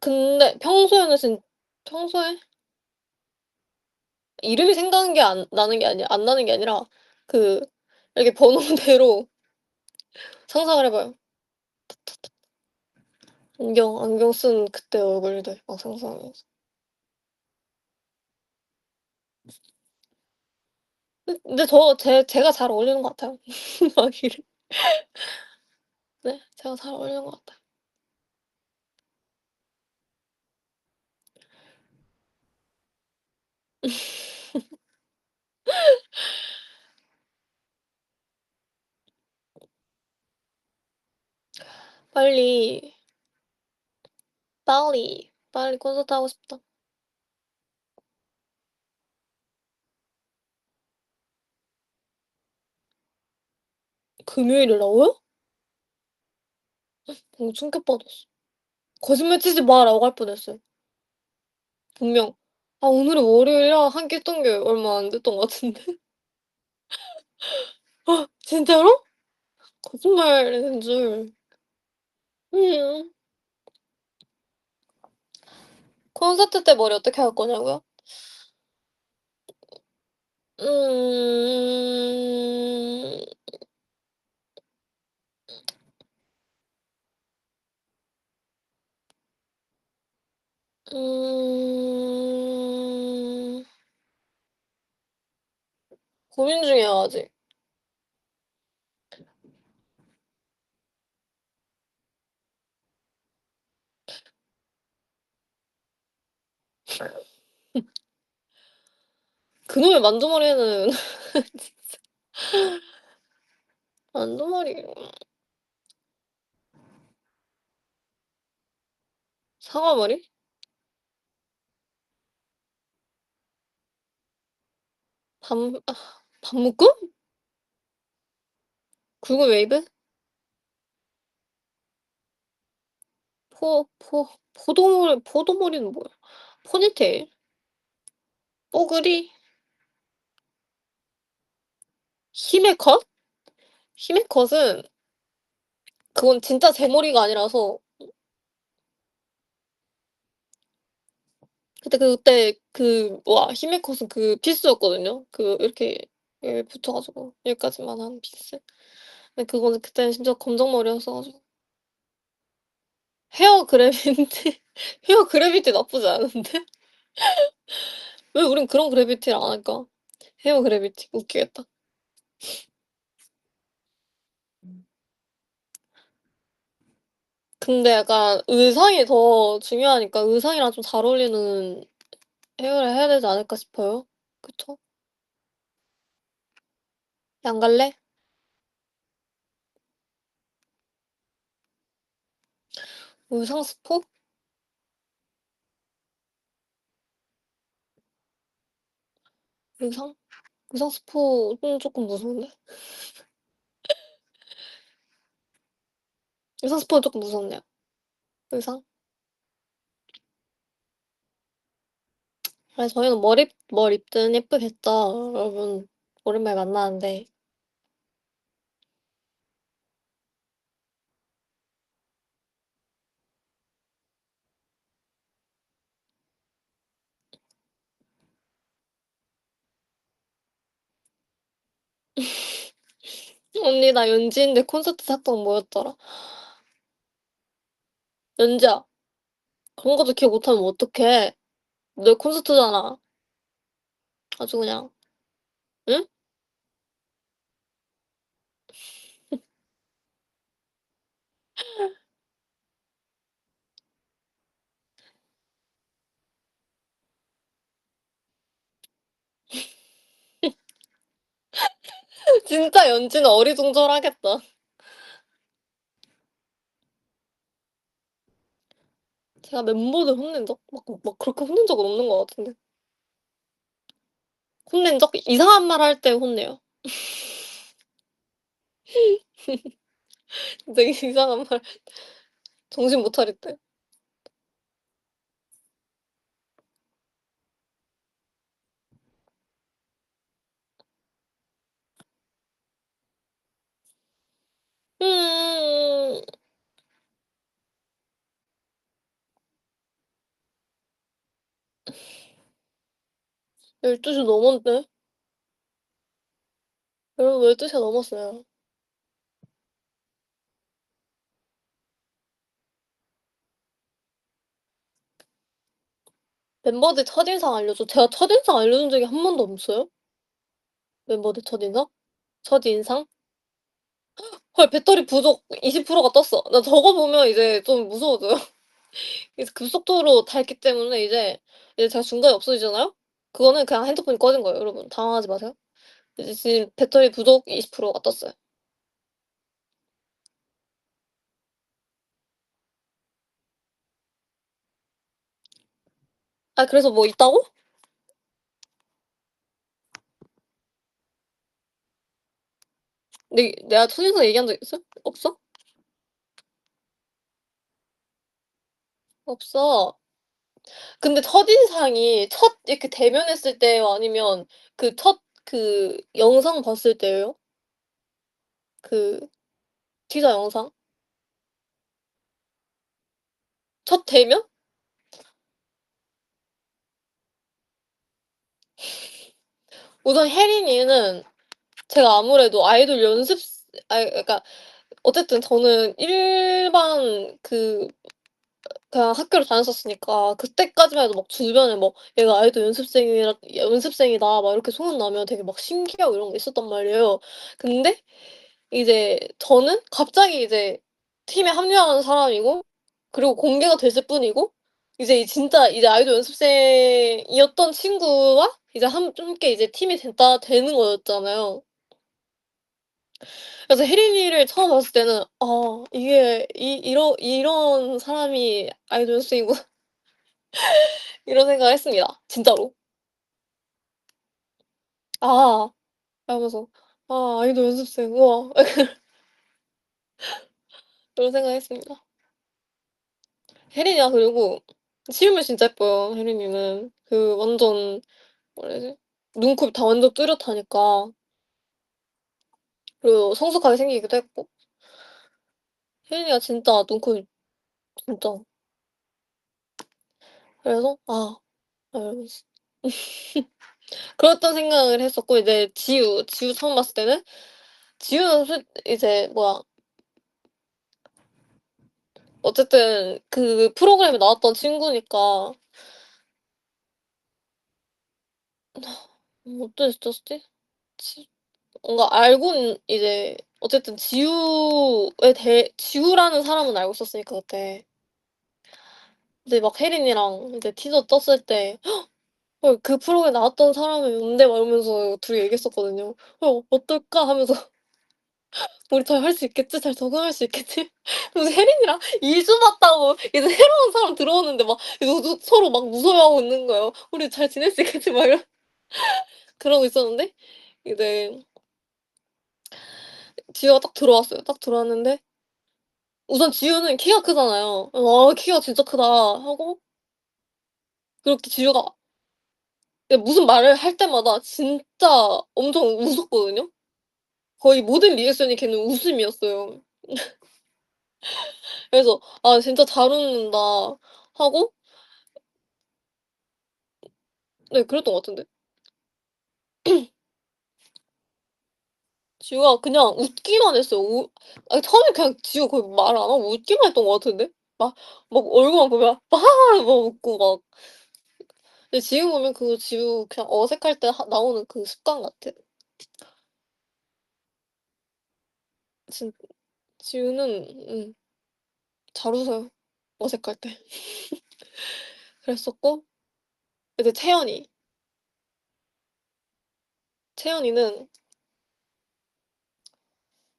근데 평소에 이름이 생각나는 게 안 나는 게 아니라 그 이렇게 번호대로 상상을 해 봐요. 안경 쓴 그때 얼굴들 막 상상하면서. 근데 제가 잘 어울리는 것 같아요. 아기를. 네. 제가 잘 어울리는 것 같아요. 빨리, 빨리 콘서트 하고 싶다. 금요일이라고요? 방금 충격받았어. "거짓말 치지 마."라고 할 뻔했어요. 분명 오늘이 월요일이라 한 끼 했던 게 얼마 안 됐던 것 같은데. 진짜로? 거짓말인 줄. 음. 콘서트 때 머리 어떻게 할 거냐고요? 음. 음. 고민 중이에요 아직. 그놈의 만두머리는 만두머리 사과머리? 밤 밤묶음? 굵은 웨이브? 포도머리는 뭐야? 포니테일? 뽀글이? 힘의 컷? 힘의 컷은 그건 진짜 제 머리가 아니라서 그때 힘의 컷은 그 피스였거든요. 이렇게 붙여 가지고 여기까지만 하는 피스. 근데 그거는 그때는 심지어 검정 머리였어 가지고 헤어 그래비티 헤어 그래비티 나쁘지 않은데? 왜 우린 그런 그래비티를 안 할까? 헤어 그래비티 웃기겠다. 근데 약간 의상이 더 중요하니까 의상이랑 좀 잘 어울리는 헤어를 해야 되지 않을까 싶어요. 그쵸? 양갈래? 의상 스포? 의상? 의상 스포는 쪼끔 무서운데. 의상 스포는 쪼끔 무섭네요. 의상? 저희는 뭘 입든 예쁘겠죠. 여러분 오랜만에 만나는데. 언니 나 연지인데 콘서트 샀던 뭐였더라? 연지야 그런 것도 기억 못하면 어떡해. 내 콘서트잖아. 아주 그냥. 응? 진짜 연지는 어리둥절하겠다. 제가 멤버들 혼낸 적? 그렇게 혼낸 적은 없는 것 같은데. 혼낸 적? 이상한 말 할 때 혼내요. 되게 이상한 말 정신 못 차릴 때. 음. 12시 넘었네. 여러분 12시가 넘었어요. 멤버들 첫인상 알려줘. 제가 첫인상 알려준 적이 한 번도 없어요. 멤버들 첫인상? 첫인상? 헐 배터리 부족 20%가 떴어. 나 저거 보면 이제 좀 무서워져요. 이제 급속도로 닳기 때문에 이제 제가 중간에 없어지잖아요? 그거는 그냥 핸드폰이 꺼진 거예요 여러분. 당황하지 마세요. 이제 지금 배터리 부족 20%가 떴어요. 아 그래서 뭐 있다고? 내가 첫인상 얘기한 적 있어? 없어? 없어. 근데 첫인상이 첫 이렇게 대면했을 때예요? 아니면 그 첫 그 영상 봤을 때예요? 그 티저 영상? 첫 대면? 우선 혜린이는 제가 아무래도 아이돌 그러니까 어쨌든 저는 일반 그냥 학교를 다녔었으니까 그때까지만 해도 막 주변에 뭐 "얘가 아이돌 연습생이다." 막 이렇게 소문나면 되게 막 신기하고 이런 게 있었단 말이에요. 근데 이제 저는 갑자기 이제 팀에 합류하는 사람이고 그리고 공개가 됐을 뿐이고 이제 진짜 이제 아이돌 연습생이었던 친구와 이제 함께 이제 팀이 됐다 되는 거였잖아요. 그래서 혜린이를 처음 봤을 때는 '아 이게 이런 사람이 아이돌 연습생이구나.' 이런 생각을 했습니다 진짜로. '아.' 하면서 '아 아이돌 연습생 우와.' 그런 생각했습니다. 혜린이가 그리고 실물 진짜 예뻐요 혜린이는. 완전 뭐라 해야 되지? 눈곱 다 완전 뚜렷하니까. 그리고 성숙하게 생기기도 했고. 혜린이가 진짜 눈곱이 진짜 그래서 '아.' 이러면서 그랬던 생각을 했었고 이제 지우 처음 봤을 때는 지우는 이제 뭐야 어쨌든 그 프로그램에 나왔던 친구니까 어땠었지? 지 뭔가 알고는 이제 어쨌든 지우라는 사람은 알고 있었으니까 그때. 이제 막 혜린이랑 이제 티저 떴을 때 "헐 그 프로그램에 나왔던 사람이 온대." 막 이러면서 둘이 얘기했었거든요. 어떨까?" 하면서 '우리 잘 할 수 있겠지? 잘 적응할 수 있겠지?' 그래서 혜린이랑 2주 봤다고 이제 새로운 사람 들어오는데 막 서로 막 무서워하고 있는 거예요. '우리 잘 지낼 수 있겠지?' 막 그러고 있었는데 이제 지우가 딱 들어왔어요. 딱 들어왔는데 우선 지우는 키가 크잖아요. '와 키가 진짜 크다.' 하고 그렇게 지우가 무슨 말을 할 때마다 진짜 엄청 웃었거든요. 거의 모든 리액션이 걔는 웃음이었어요. 그래서 '아 진짜 잘 웃는다.' 하고 네 그랬던 것 같은데. 지우가 그냥 웃기만 했어요. 처음에 그냥 지우 거의 말 안 하고 웃기만 했던 것 같은데. 막 얼굴만 보면 막 하하 막 웃고 막. 근데 지금 보면 지우 그냥 어색할 때 나오는 그 습관 같아. 진 지우는 잘 웃어요, 어색할 때. 그랬었고 이제 채연이는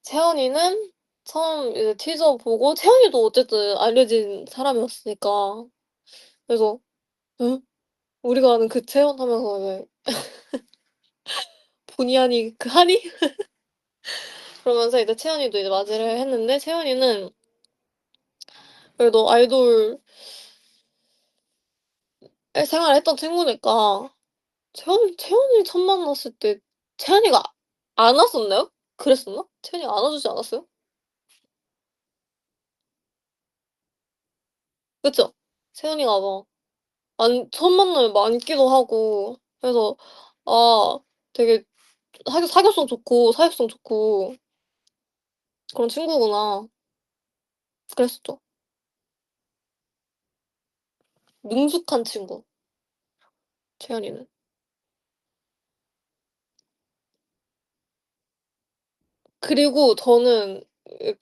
채연이는 처음 이제 티저 보고 채연이도 어쨌든 알려진 사람이었으니까 그래서 '응? 우리가 아는 그 채연?' 하면서 이제 '본의 아니 그 하니?' 그러면서 이제 채연이도 이제 맞이를 했는데 채연이는 그래도 아이돌 생활을 했던 친구니까 채연이 처음 만났을 때 채연이가 안 왔었나요? 그랬었나? 채연이가 안아주지 않았어요? 그쵸? 채연이가 막 처음 만나면 많기도 하고 그래서 아 되게 사교성 좋고 사회성 좋고 그런 친구구나. 그랬었죠. 능숙한 친구. 채연이는. 그리고 저는 이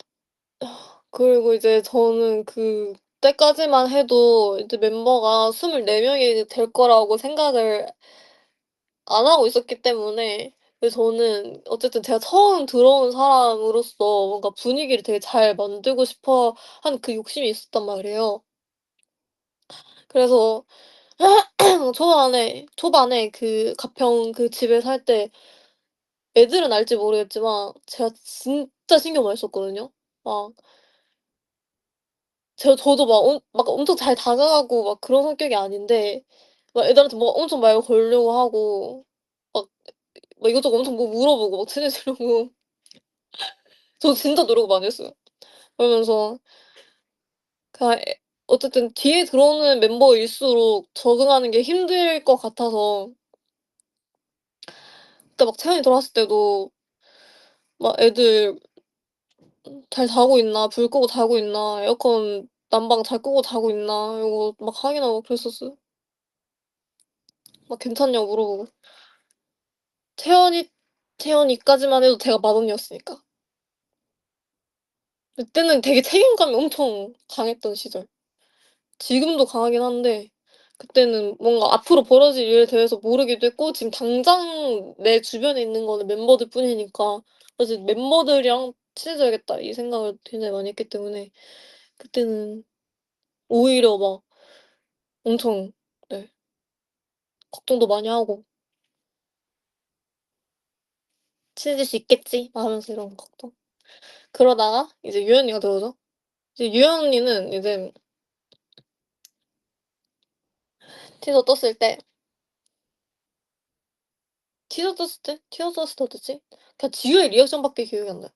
그리고 이제 저는 그때까지만 해도 이제 멤버가 24 명이 될 거라고 생각을 안 하고 있었기 때문에 저는 어쨌든 제가 처음 들어온 사람으로서 뭔가 분위기를 되게 잘 만들고 싶어 하는 그 욕심이 있었단 말이에요. 그래서 초반에 그 가평 그 집에 살 때 애들은 알지 모르겠지만 제가 진짜 신경 많이 썼거든요. 막 저도 막 엄청 잘 다가가고 막 그런 성격이 아닌데 막 애들한테 뭐 엄청 말 걸려고 하고 막 이것저것 엄청 뭐 물어보고 막 친해지려고 저 진짜 노력을 많이 했어요. 그러면서 그냥 어쨌든 뒤에 들어오는 멤버일수록 적응하는 게 힘들 것 같아서 그때 막 채연이 들어왔을 때도 막 애들 잘 자고 있나, 불 끄고 자고 있나, 에어컨 난방 잘 끄고 자고 있나 이거 막 확인하고 그랬었어요. 막 괜찮냐고 물어보고. 채연이 채연이까지만 해도 제가 맏언니였으니까. 그때는 되게 책임감이 엄청 강했던 시절. 지금도 강하긴 한데 그때는 뭔가 앞으로 벌어질 일에 대해서 모르기도 했고 지금 당장 내 주변에 있는 거는 멤버들 뿐이니까 그래서 '멤버들이랑 친해져야겠다.' 이 생각을 굉장히 많이 했기 때문에 그때는 오히려 막 엄청 네 걱정도 많이 하고 '친해질 수 있겠지.' 막 하면서 이런 걱정. 그러다가 이제 유연이가 들어오죠. 이제 유연이는 이제 티저 떴을 때 티저 떴을 때 어땠지? 그냥 지우의 리액션밖에 기억이 안 나요.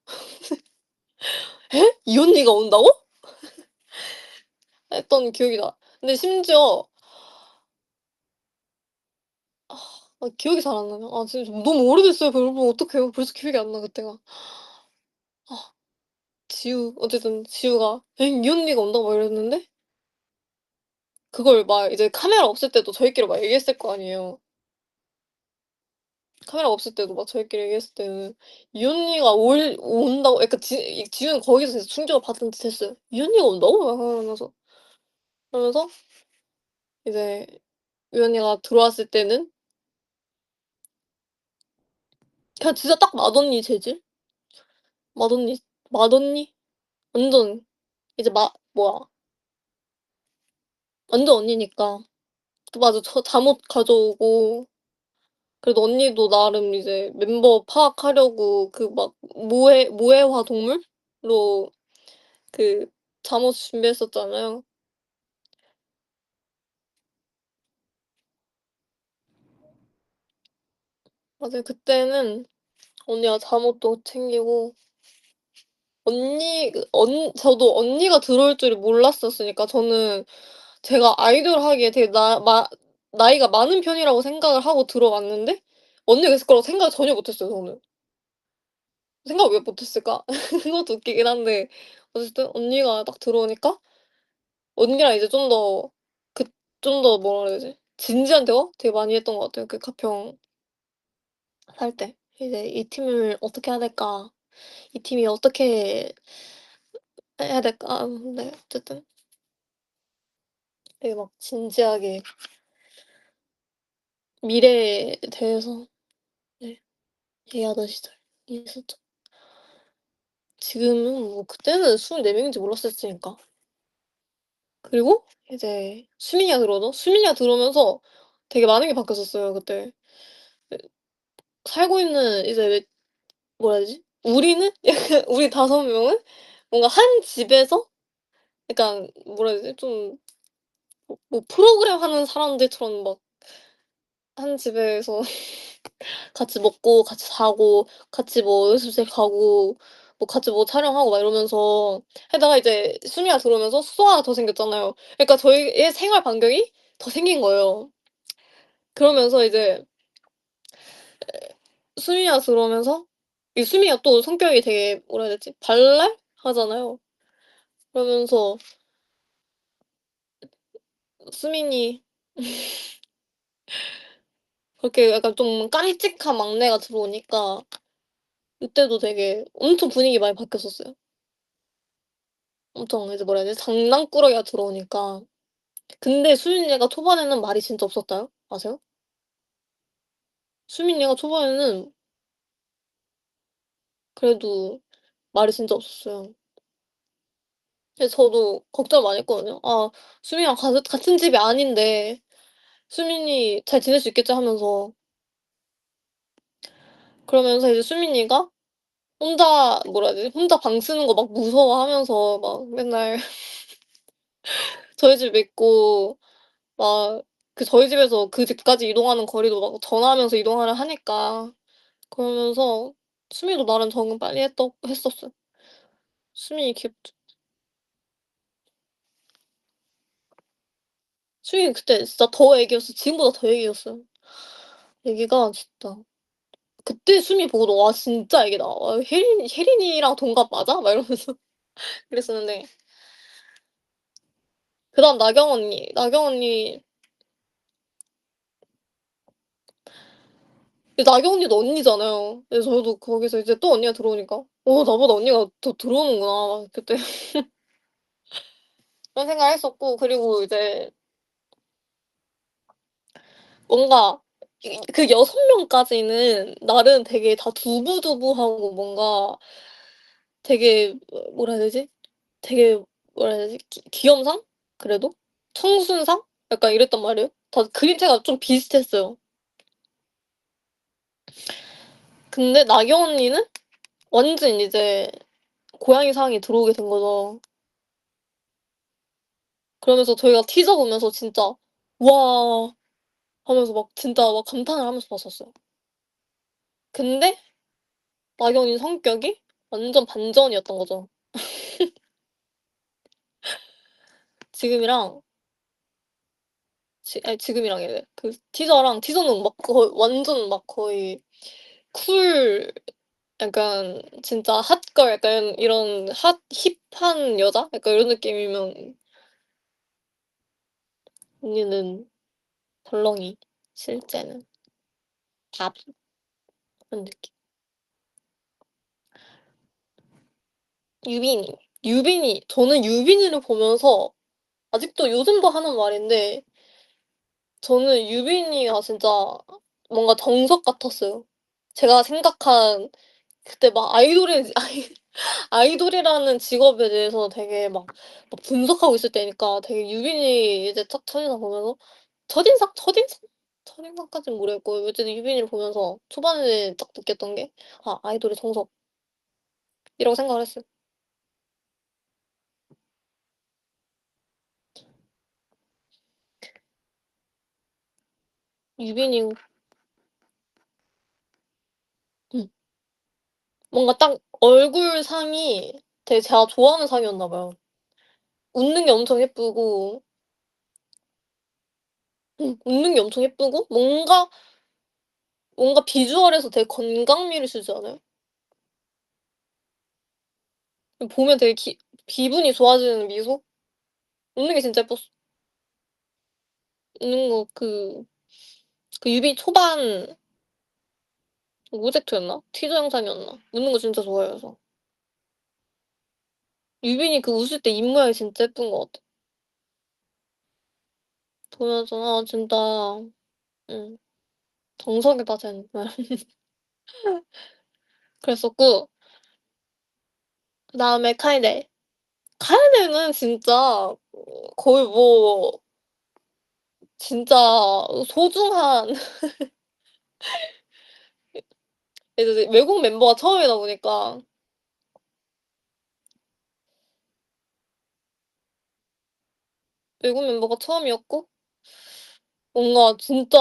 "에? 이 언니가 온다고?" 했던 기억이 나. 근데 심지어 기억이 잘 안 나네요. 진짜 너무 오래됐어요. 그러면 어떡해요. 벌써 기억이 안 나 그때가. 아 어쨌든 지우가 "엥 이 언니가 온다고?" 막 이랬는데 그걸 막 이제 카메라 없을 때도 저희끼리 막 얘기했을 거 아니에요. 카메라 없을 때도 막 저희끼리 얘기했을 때는 "이 언니가 온다고." 약간 지우는 거기서 진짜 충격을 받은 듯 했어요. "이 언니가 온다고?" 막 그러면서 이제 이 언니가 들어왔을 때는 그냥 진짜 딱 맏언니 재질? 맏언니 맏언니? 완전 이제 완전 언니니까. 또 맞아. 잠옷 가져오고 그래도 언니도 나름 이제 멤버 파악하려고 막 모해화 동물로 그 잠옷 준비했었잖아요. 맞아요. 그때는 언니가 잠옷도 챙기고 저도 언니가 들어올 줄을 몰랐었으니까 저는 제가 아이돌 하기에 되게 나이가 많은 편이라고 생각을 하고 들어왔는데 언니가 있을 거라고 생각을 전혀 못 했어요 저는. 생각을 왜 못 했을까? 그것도 웃기긴 한데 어쨌든 언니가 딱 들어오니까 언니랑 이제 좀 더 뭐라 그래야 되지? 진지한 대화 되게 많이 했던 것 같아요 그 가평 살 때. 이제 '이 팀을 어떻게 해야 될까? 이 팀이 어떻게 해야 될까?' 네 어쨌든 되게 막 진지하게 미래에 대해서 네 얘기하던 시절이 있었죠. 지금은 뭐 그때는 24 명인지 몰랐었으니까. 그리고 이제 수민이가 들어오죠. 수민이가 들어오면서 되게 많은 게 바뀌었었어요 그때. 그 살고 있는 이제 뭐라 해야 되지? 우리는 약간 우리 5 명은 뭔가 한 집에서 약간 뭐라 해야 되지? 좀 프로그램 하는 사람들처럼 막 한 집에서 같이 먹고 같이 자고 같이 뭐 연습실 가고 뭐 같이 뭐 촬영하고 막 이러면서 하다가 이제 수미가 들어오면서 숙소가 더 생겼잖아요. 그러니까 저희의 생활 반경이 더 생긴 거예요. 그러면서 이제 수미가 들어오면서 이 수미가 또 성격이 되게 뭐라 해야 되지? 발랄하잖아요. 그러면서 수민이 그렇게 약간 좀 깜찍한 막내가 들어오니까 그때도 되게 엄청 분위기 많이 바뀌었었어요. 엄청 이제 뭐라 해야 되지? 장난꾸러기가 들어오니까. 근데 수민이가 초반에는 말이 진짜 없었다요. 아세요? 수민이가 초반에는 그래도 말이 진짜 없었어요. 그래서 저도 걱정을 많이 했거든요. '아 수민이랑 같은 집이 아닌데 수민이 잘 지낼 수 있겠지?' 하면서. 그러면서 이제 수민이가 혼자 뭐라 해야 되지? 혼자 방 쓰는 거 막 무서워하면서 막 맨날 저희 집 있고 막 저희 집에서 그 집까지 이동하는 거리도 막 전화하면서 이동하라 하니까 그러면서 수민이도 나름 적응 빨리 했었어요. 수민이 귀엽죠. 수민이 그때 진짜 더 애기였어요. 지금보다 더 애기였어요. 애기가 진짜 그때 수민이 보고도 '와 진짜 애기다. 와 혜린이랑 동갑 맞아?' 막 이러면서 그랬었는데 그다음 나경 언니 나경 언니도 언니잖아요. 그래서 저도 거기서 이제 또 언니가 들어오니까 '나보다 언니가 더 들어오는구나.' 그때 그런 생각을 했었고 그리고 이제 뭔가 그 6 명까지는 나름 되게 다 두부두부하고 뭔가 되게 뭐라 해야 되지? 되게 뭐라 해야 되지? 귀염상? 그래도? 청순상? 약간 이랬단 말이에요. 다 그림체가 좀 비슷했어요. 근데 나경 언니는 완전 이제 고양이상이 들어오게 된 거죠. 그러면서 저희가 티저 보면서 진짜 "와." 하면서 막 진짜 막 감탄을 하면서 봤었어요. 근데 나경이 성격이 완전 반전이었던 거죠. 지금이랑 아니 지금이랑이래. 그 티저는 막 완전 막 거의 쿨 약간 진짜 핫걸 약간 이런 힙한 여자? 약간 이런 느낌이면 언니는 덜렁이 실제는 바비 그런 느낌. 유빈이. 저는 유빈이를 보면서 아직도 요즘도 하는 말인데 저는 유빈이가 진짜 뭔가 정석 같았어요. 제가 생각한 그때 막 아이돌이라는 직업에 대해서 되게 막 분석하고 있을 때니까 되게 유빈이 이제 첫 첫인상 보면서 첫인상? 첫인상? 첫인상까지는 모르겠고 어쨌든 유빈이를 보면서 초반에 딱 느꼈던 게 '아 아이돌의 정석.' 이라고 생각을 했어요. 유빈이 음 뭔가 딱 얼굴상이 되게 제가 좋아하는 상이었나 봐요. 웃는 게 엄청 예쁘고 웃는 게 엄청 예쁘고 뭔가 비주얼에서 되게 건강미를 주지 않아요? 보면 되게 기분이 좋아지는 미소? 웃는 게 진짜 예뻤어. 웃는 거 유빈 초반 오젝트였나? 티저 영상이었나? 웃는 거 진짜 좋아해서. 유빈이 그 웃을 때 입모양이 진짜 예쁜 것 같아. 보면서 '아 진짜 음 정석이다 쟤는.' 그랬었고 그다음에 카이데. 카이데는 진짜 거의 뭐 진짜 소중한 이제 외국 멤버가 처음이다 보니까 외국 멤버가 처음이었고 뭔가 진짜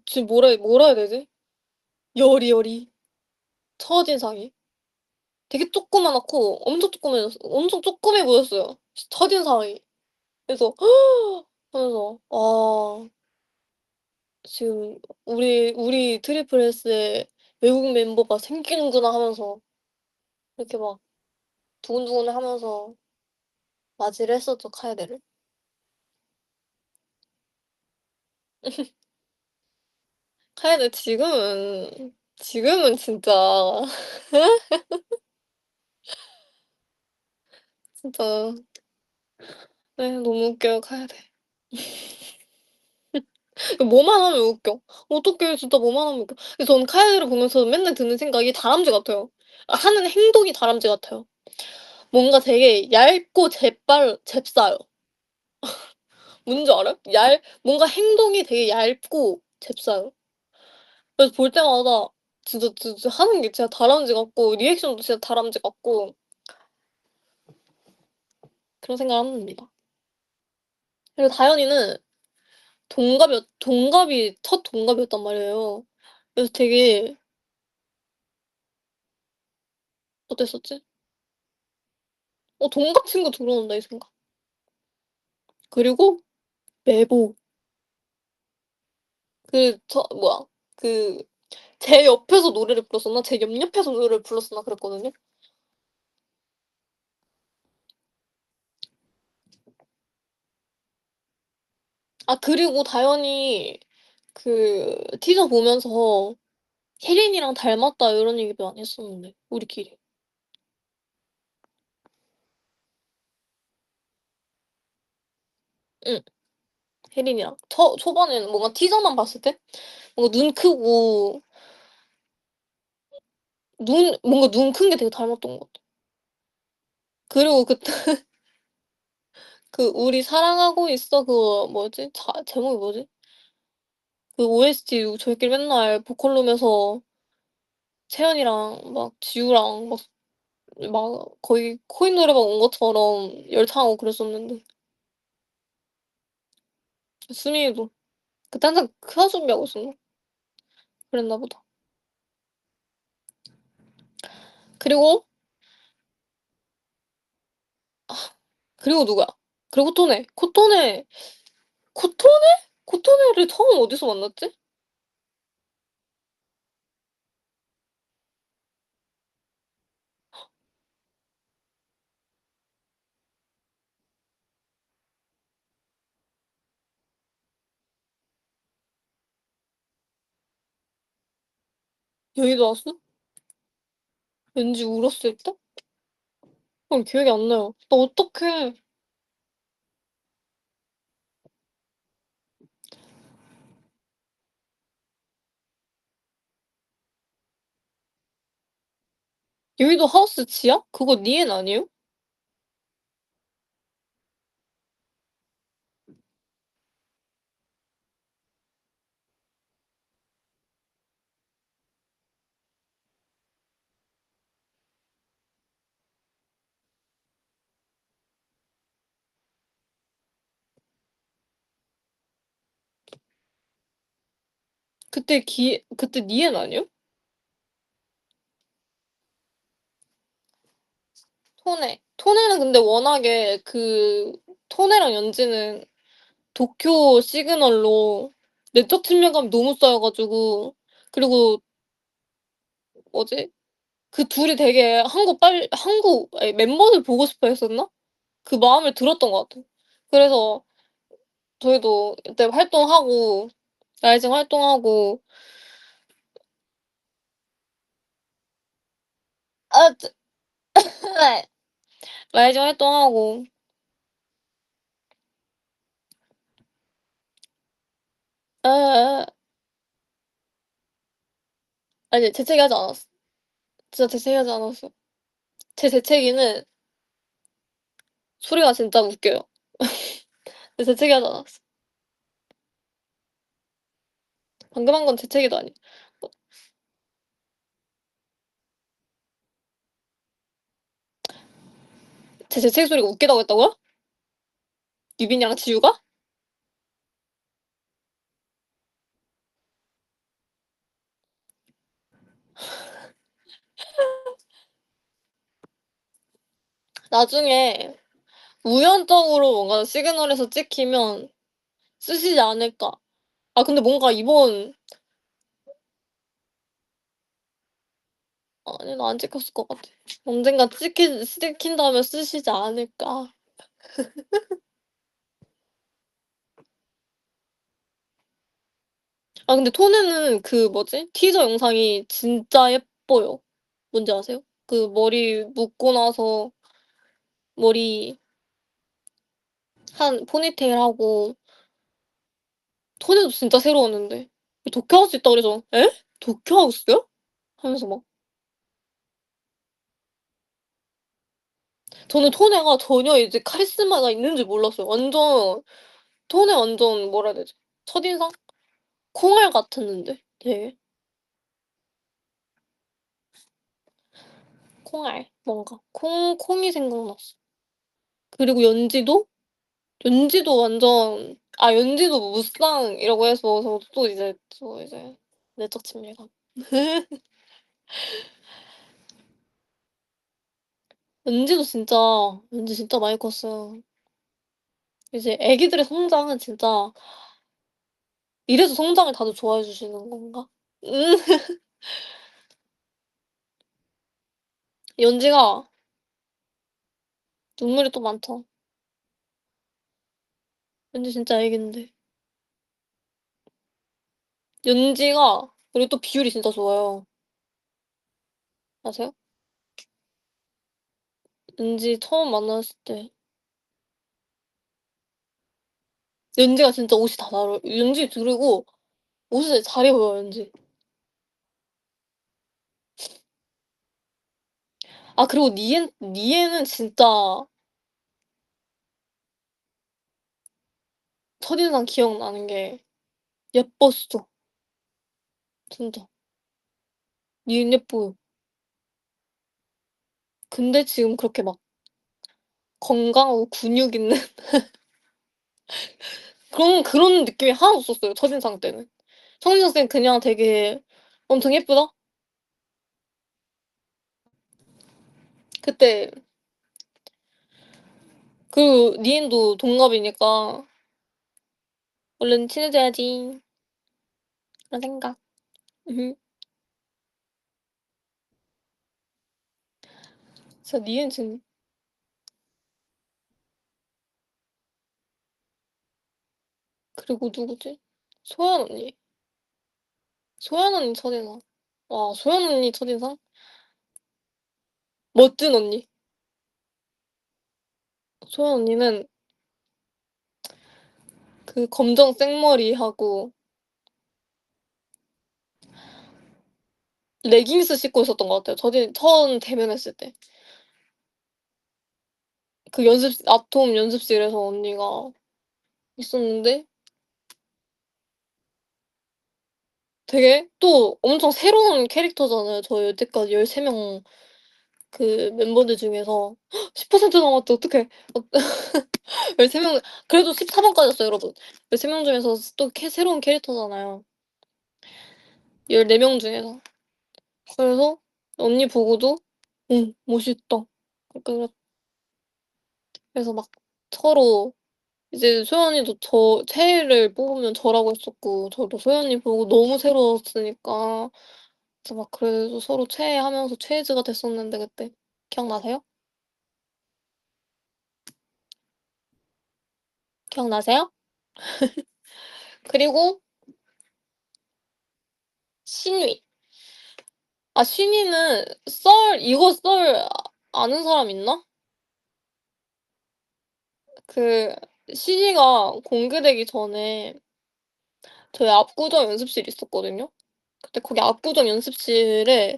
지금 뭐라 해야 되지? 여리여리 첫인상이 되게 조그마하고 엄청 쪼끄매 보였어요 첫인상이. 그래서 하면서 '아 지금 우리 트리플 S에 외국 멤버가 생기는구나.' 하면서 이렇게 막 두근두근하면서 맞이를 했었죠 카에데를. 카에드 지금은 진짜 진짜 네 너무 웃겨요 카에드. 뭐만 하면 웃겨. 어떡해 진짜 뭐만 하면 웃겨. 그래서 저는 카에드를 보면서 맨날 드는 생각이 다람쥐 같아요. 하는 행동이 다람쥐 같아요. 뭔가 되게 얇고 잽싸요. 뭔지 알아요? 뭔가 행동이 되게 얇고 잽싸요. 그래서 볼 때마다 진짜 하는 게 진짜 다람쥐 같고 리액션도 진짜 다람쥐 같고 그런 생각을 합니다. 그리고 다현이는 동갑이 첫 동갑이었단 말이에요. 그래서 되게 어땠었지? '동갑 친구 들어온다.' 이 생각. 그리고 메보. 뭐야 그 제 옆에서 노래를 불렀었나 제 옆옆에서 노래를 불렀었나 그랬거든요. 그리고 다현이 티저 보면서 "혜린이랑 닮았다." 이런 얘기도 많이 했었는데 우리끼리. 응. 혜린이랑. 초반에는 뭔가 티저만 봤을 때 뭔가 눈 크고 뭔가 눈 큰 게 되게 닮았던 것 같아. 그리고 "우리 사랑하고 있어." 그거 뭐지? 제목이 뭐지? 그 OST 저희끼리 맨날 보컬룸에서 채연이랑 막 지우랑 거의 코인 노래방 온 것처럼 열창하고 그랬었는데 수민이도 그때 한창 크아 준비하고 있었나? 그랬나 보다. 그리고 그리고 누구야? 그리고 코토네. 코토네? 코토네를 처음 어디서 만났지? 여의도 왔어? 왠지 울었을 때? 기억이 안 나요. 나 어떡해. 여의도 하우스 지하? 그거 니엔 아니에요? 그때 니엔 아니에요? 토네는 근데 워낙에 토네랑 연지는 도쿄 시그널로 내적 친밀감이 너무 쌓여 가지고 그리고 뭐지? 그 둘이 되게 한국 멤버들 보고 싶어 했었나? 그 마음을 들었던 것 같아요. 그래서 저희도 이때 활동하고 라이징 활동하고 아 저 라이징 활동하고 예예예. 아니 재채기하지 않았어. 진짜 재채기하지 않았어. 제 재채기는 소리가 진짜 웃겨요. 근데 재채기하지 않았어. 방금 한 건 재채기도 아니야. 뭐 제 재채기 소리가 웃기다고 했다고요? 유빈이랑 지우가? 나중에 우연적으로 뭔가 시그널에서 찍히면 쓰시지 않을까. 근데 뭔가 이번 아니 나 안 찍혔을 것 같아. 언젠가 찍힌다면 쓰시지 않을까. 아 근데 토네는 그 뭐지? 티저 영상이 진짜 예뻐요. 뭔지 아세요? 그 머리 묶고 나서 머리 한 포니테일하고 토네도 진짜 새로웠는데 도쿄하우스 있다고 그래서 "에? 도쿄하우스요?" 하면서 막 저는 토네가 전혀 이제 카리스마가 있는 줄 몰랐어요. 토네 완전 뭐라 해야 되지? 첫인상? 콩알 같았는데 되게. 콩알 뭔가 콩이 생각났어. 그리고 연지도 완전 연지도 무쌍이라고 해서 또 이제 내적 친밀감. 연지 진짜 많이 컸어요. 이제 애기들의 성장은 진짜 이래서 성장을 다들 좋아해 주시는 건가? 음. 연지가 눈물이 또 많다. 연지 진짜 애기인데. 연지가 그리고 또 비율이 진짜 좋아요. 아세요? 연지 처음 만났을 때 연지가 진짜 옷이 다 잘 어울 연지 그리고 옷을 잘 입어요, 연지. 아 그리고 니에는 진짜 첫인상 기억나는 게 예뻤어, 진짜. 니은 예뻐요. 근데 지금 그렇게 막 건강하고 근육 있는 그런 느낌이 하나도 없었어요, 첫인상 때는. 첫인상 때는 그냥 되게 "엄청 예쁘다?" 그때 니은도 동갑이니까 '얼른 친해져야지.' 그런 생각. 음. 진짜 니은 그리고 누구지? 소연 언니. 소연 언니 첫인상. 와 소연 언니 첫인상? 멋진 언니. 소연 언니는 그 검정 생머리하고 레깅스 신고 있었던 것 같아요. 처음 대면했을 때. 그 아톰 연습실에서 언니가 있었는데 되게 또 엄청 새로운 캐릭터잖아요. 저희 여태까지 13명 그 멤버들 중에서 10% 남았대 어떡해. 13명 그래도 14 번까지였어요 여러분. 13명 중에서 또 새로운 캐릭터잖아요. 14명 중에서. 그래서 언니 보고도 "응 멋있다." 약간 그래서 막 서로 이제 소연이도 최애를 뽑으면 저라고 했었고 저도 소연이 보고 너무 새로웠으니까 그래서 막 그래서 서로 최애하면서 최애즈가 됐었는데 그때. 기억나세요? 기억나세요? 그리고 신위. 신위는 썰 아는 사람 있나? 그 신위가 공개되기 전에 저희 압구정 연습실이 있었거든요. 근데 거기 압구정 연습실에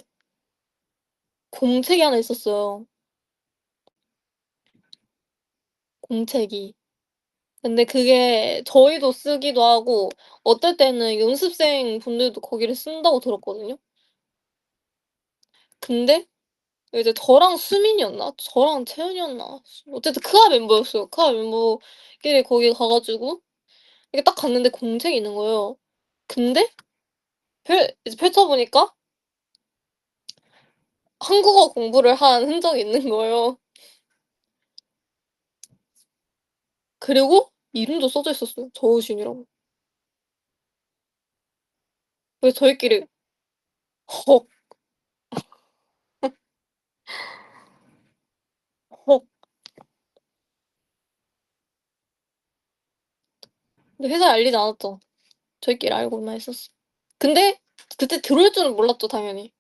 공책이 하나 있었어요, 공책이. 근데 그게 저희도 쓰기도 하고 어떨 때는 연습생분들도 거기를 쓴다고 들었거든요. 근데 이제 저랑 수민이었나? 저랑 채연이었나? 어쨌든 크아 멤버였어요. 크아 멤버끼리 거기 가 가지고 이게 딱 갔는데 공책이 있는 거예요. 근데 이제 펼쳐 보니까 한국어 공부를 한 흔적이 있는 거예요. 그리고 이름도 써져 있었어요, 저우진이라고. 그래서 저희끼리 "헉, 헉." 근데 회사에 알리지 않았죠. 저희끼리 알고만 있었어. 근데 그때 들어올 줄은 몰랐죠 당연히.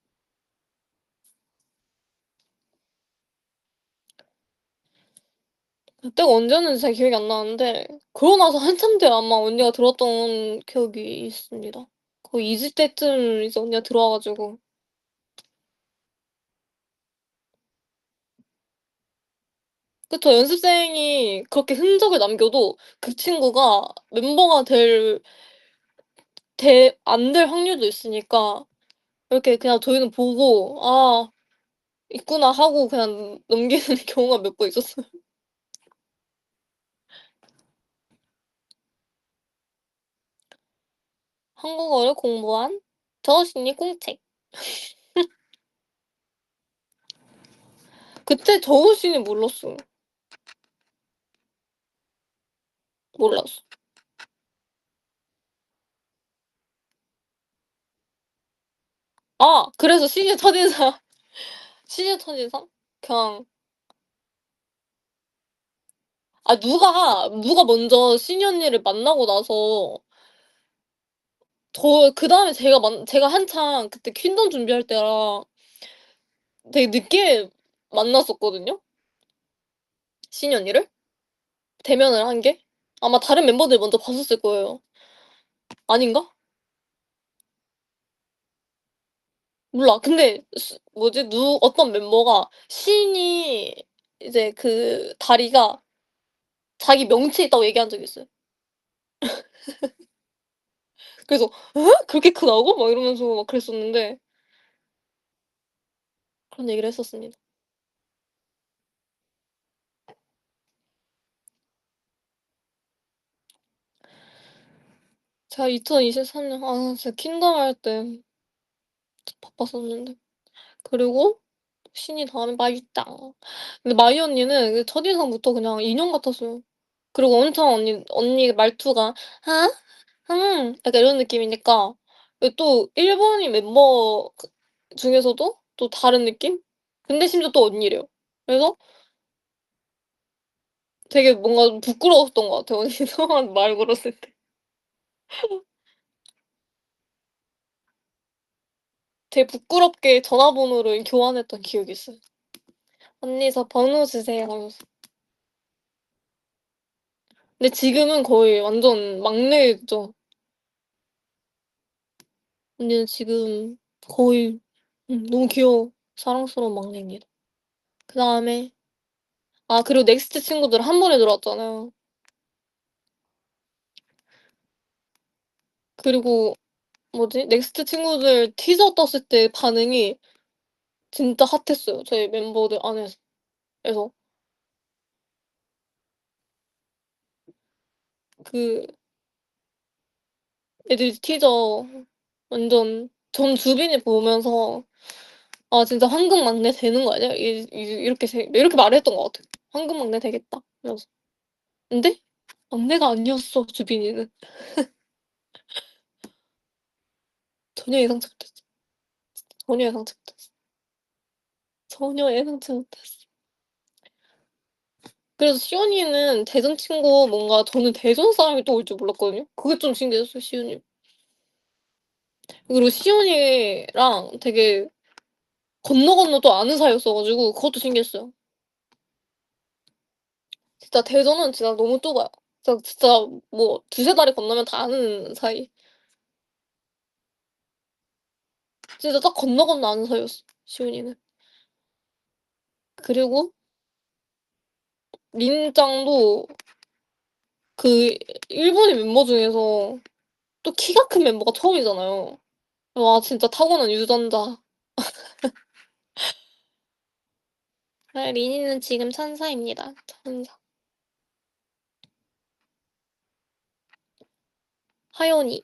그때가 언제였는지 잘 기억이 안 나는데 그러고 나서 한참 뒤에 아마 언니가 들어왔던 기억이 있습니다. 거의 2주 때쯤 이제 언니가 들어와 가지고. 그쵸. 연습생이 그렇게 흔적을 남겨도 그 친구가 멤버가 안 될 확률도 있으니까 이렇게 그냥 저희는 보고 '아 있구나.' 하고 그냥 넘기는 경우가 몇 번 있었어요. 한국어를 공부한 저신이 공책. 그때 저신이 몰랐어요. 몰랐어. 아 그래서 신의 첫인상 신의 첫인상? 그냥 누가 먼저 신이 언니를 만나고 나서 그다음에 제가 한창 그때 퀸덤 준비할 때라 되게 늦게 만났었거든요, 신이 언니를. 대면을 한 게. 아마 다른 멤버들이 먼저 봤었을 거예요. 아닌가? 몰라. 근데 뭐지 어떤 멤버가 신이 이제 그 다리가 자기 명치에 있다고 얘기한 적이 있어요. 그래서 "에? 그렇게 크다고?" 막 이러면서 막 그랬었는데 그런 얘기를 했었습니다. 제가 2023년 진짜 킹덤 할 때 바빴었는데. 그리고 신이 다음에 마유짱. 근데 마이 언니는 그 첫인상부터 그냥 인형 같았어요. 그리고 엄청 언니 말투가 "아? 약간 이런 느낌이니까 또 일본인 멤버 중에서도 또 다른 느낌? 근데 심지어 또 언니래요. 그래서 되게 뭔가 부끄러웠던 것 같아요, 언니 처음 말 걸었을 때. 되게 부끄럽게 전화번호를 교환했던 기억이 있어요. "언니 저 번호 주세요." 하면서. 근데 지금은 거의 완전 막내죠. 언니는 지금 거의 너무 귀여워 사랑스러운 막내입니다. 그다음에 그리고 넥스트 친구들 한 번에 들어왔잖아요. 그리고 뭐지? 넥스트 친구들 티저 떴을 때 반응이 진짜 핫했어요, 저희 멤버들 안에서. 그래서 그 애들이 티저 완전 전 주빈이 보면서 '아 진짜 황금 막내 되는 거 아니야?' 이렇게 말을 했던 것 같아요. "황금 막내 되겠다." 이러면서. 근데 막내가 아니었어, 주빈이는. 전혀 예상치 못했어. 전혀 예상치 못했어. 전혀 예상치 못했어. 그래서 시온이는 대전 친구 뭔가 저는 대전 사람이 또 올 줄 몰랐거든요. 그게 좀 신기했어요, 시온이. 그리고 시온이랑 되게 건너 건너 또 아는 사이였어 가지고 그것도 신기했어요. 진짜 대전은 진짜 너무 좁아요. 진짜 뭐 두세 다리 건너면 다 아는 사이. 진짜 딱 건너 건너 아는 사이였어, 시온이는. 그리고 린 짱도 그 일본인 mem버 중에서 또 키가 큰 멤버가 처음이잖아요. 와 진짜 타고난 유전자. 린이는 지금 천사입니다. 천사. 하연이.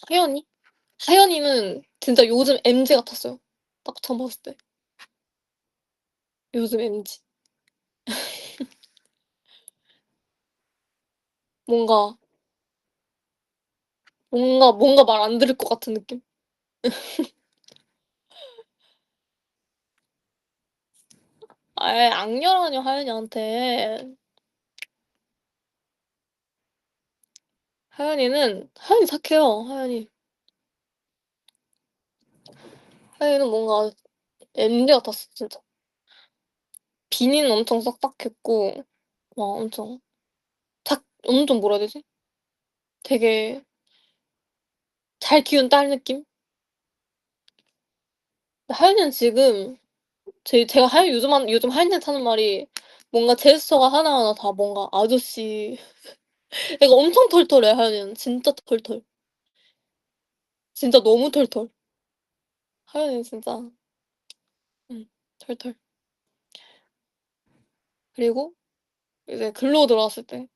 하연이? 하연이는 진짜 요즘 MZ 같았어요. 딱 처음 봤을 때. 요즘 MZ. 뭔가 뭔가 말 안 들을 것 같은 느낌? 아이 악녀라뇨 하연이한테. 하연이 착해요, 하연이. 하이는 뭔가 MZ 같았어 진짜. 비니는 엄청 빡빡했고 막 엄청 엄청 뭐라 해야 되지? 되게 잘 키운 딸 느낌? 근데 하윤이는 지금 제가 하윤 요즘 하윤이한테 하는 말이 뭔가 제스처가 하나하나 다 뭔가 아저씨 애가 엄청 털털해 하윤이는. 진짜 털털. 진짜 너무 털털. 하윤이는 진짜 털털. 그리고 이제 글로 들어왔을 때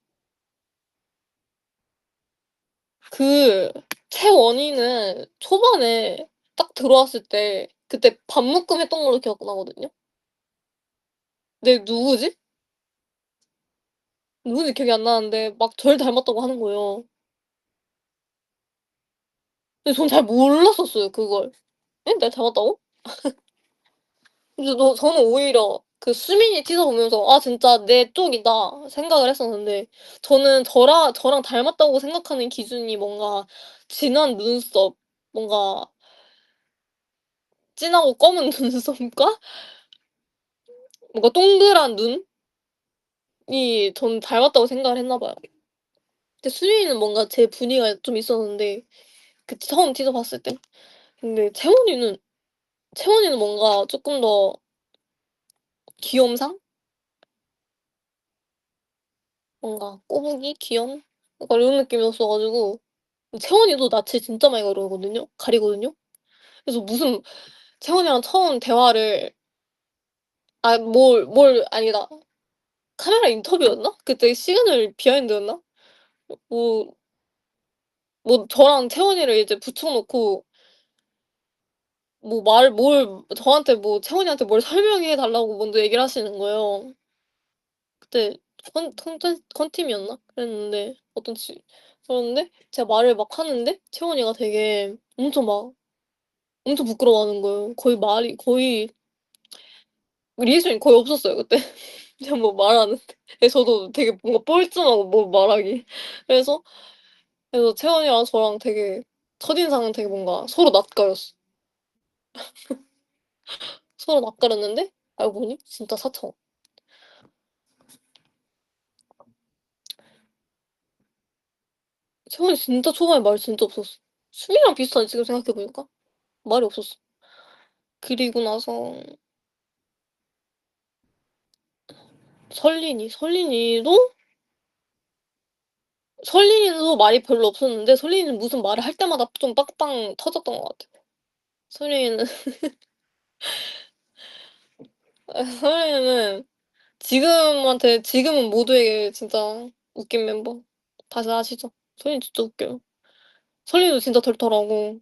그 채원이는 초반에 딱 들어왔을 때 그때 밥묶음 했던 걸로 기억나거든요. 근데 누구지? 누군지 기억이 안 나는데 막 저를 닮았다고 하는 거예요. 근데 전 잘 몰랐었어요 그걸. '에? 내가 닮았다고?' 근데 저는 오히려 그 수민이 티저 보면서 '아 진짜 내 쪽이다.' 생각을 했었는데 저는 저랑 닮았다고 생각하는 기준이 뭔가 진한 눈썹, 뭔가 진하고 검은 눈썹과 뭔가 동그란 눈이 전 닮았다고 생각을 했나 봐요. 근데 수민이는 뭔가 제 분위기가 좀 있었는데 그 처음 티저 봤을 때. 근데 채원이는 뭔가 쪼끔 더 귀염상? 뭔가 꼬부기? 귀염? 약간 이런 느낌이었어 가지고 채원이도 낯을 진짜 많이 가리거든요. 그래서 무슨 채원이랑 처음 대화를 아니다. 카메라 인터뷰였나? 그때 시그널 비하인드였나? 뭐 저랑 채원이를 이제 붙여 놓고 저한테 채원이한테 뭘 설명해 달라고 먼저 얘기를 하시는 거예요. 그때 컨팀이었나? 그랬는데 제가 말을 막 하는데 채원이가 되게 엄청 부끄러워하는 거예요. 거의 리액션이 거의 없었어요 그때. 제가 뭐 말하는데. 저도 되게 뭔가 뻘쭘하고 뭐 말하기. 그래서 채원이랑 저랑 되게 첫인상은 되게 뭔가 서로 낯가렸어. 서로 낯가렸는데 알고 보니 진짜 사차원. 채원이 진짜 초반에 말이 진짜 없었어. 수미랑 비슷하네 지금 생각해 보니까. 말이 없었어. 그리고 나서 설린이도 말이 별로 없었는데 설린이는 무슨 말을 할 때마다 좀 빵빵 터졌던 것 같아. 설린이는 설린이는 지금은 모두에게 진짜 웃긴 멤버. 다들 아시죠? 설린 진짜 웃겨요. 설린이도 진짜 털털하고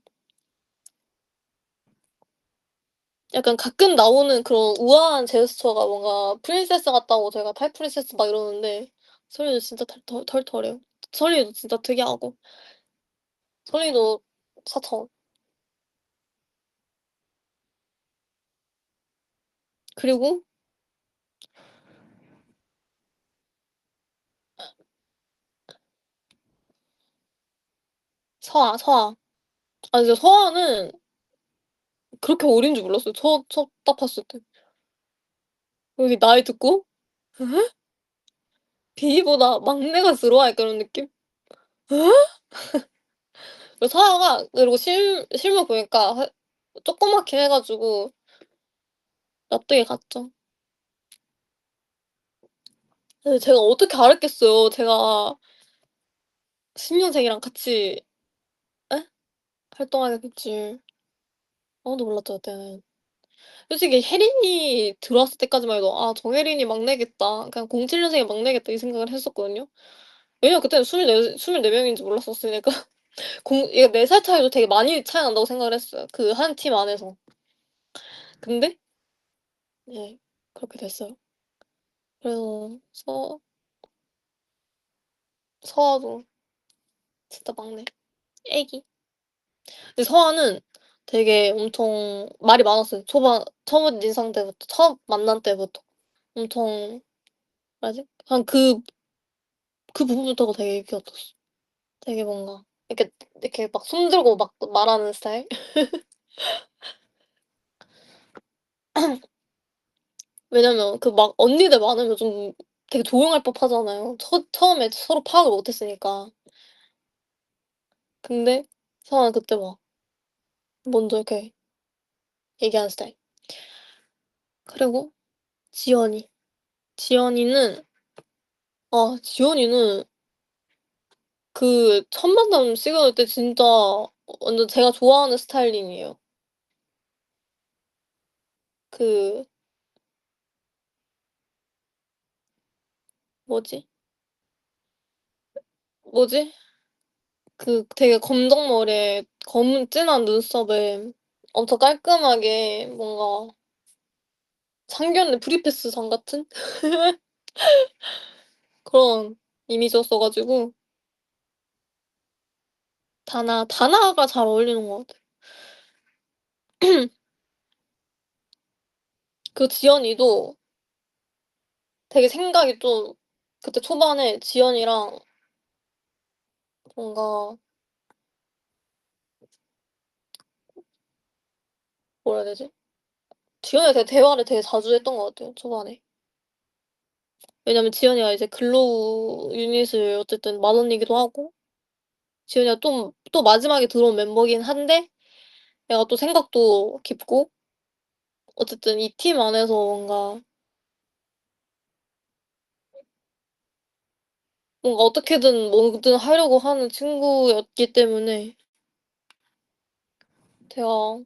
약간 가끔 나오는 그런 우아한 제스처가 뭔가 프린세스 같다고 제가 타입 프린세스 막 이러는데 설린이도 진짜 털털해요. 설린이도 진짜 특이하고 설린이도 사차원. 그리고 서아. 아 근데 서아는 그렇게 어린 줄 몰랐어요. 딱 봤을 때. 여기 나이 듣고 '에? 비니보다 막내가 들어와?' 약간 이런 느낌? 에? 그리고 서아가 그리고 실물 보니까 조그맣긴 해 가지고 납득이 갔죠. 근데 제가 어떻게 알았겠어요. 제가 신년생이랑 같이 에? 활동하게 될 줄. 아무도 몰랐죠 그때는. 솔직히 혜린이 들어왔을 때까지만 해도 '아 정혜린이 막내겠다. 그냥 07년생이 막내겠다.' 이 생각을 했었거든요. 왜냐면 그때는 24 명인지 몰랐었으니까. 이게 4살 차이도 되게 많이 차이 난다고 생각을 했어요, 그 한 팀 안에서. 근데 네 그렇게 됐어요. 그래서 서아도 진짜 막내. 애기. 근데 서아는 되게 엄청 말이 많았어요. 첫 인상 때부터 처음 만난 때부터. 엄청 뭐라 지 그냥 그 부분부터가 되게 인기 없었어. 되게 뭔가 이렇게 막 손 들고 막 말하는 스타일? 왜냐면 그 막 언니들 많으면 좀 되게 조용할 법하잖아요. 처음에 서로 파악을 못 했으니까. 근데 서아는 그때 막 먼저 이렇게 얘기하는 스타일. 그리고 지연이. 지연이는 지연이는 그 첫 만남 시그널 때 진짜 완전 제가 좋아하는 스타일링이에요. 그 뭐지? 뭐지? 그 되게 검정 머리에 검은 진한 눈썹에 엄청 깔끔하게 뭔가 상견례 프리패스상 같은 그런 이미지였어 가지고 다나가 잘 어울리는 것 같아요. 그 지연이도 되게 생각이 좀 그때 초반에 지연이랑 뭔가 뭐라 해야 되지? 지연이랑 되게 대화를 되게 자주 했던 것 같아요, 초반에. 왜냐면 지연이가 이제 근로우 유닛을 어쨌든 맏언니기도 하고 지연이가 또 마지막에 들어온 멤버긴 한데 얘가 또 생각도 깊고 어쨌든 이 팀 안에서 뭔가 어떻게든 뭐든 하려고 하는 친구였기 때문에 대화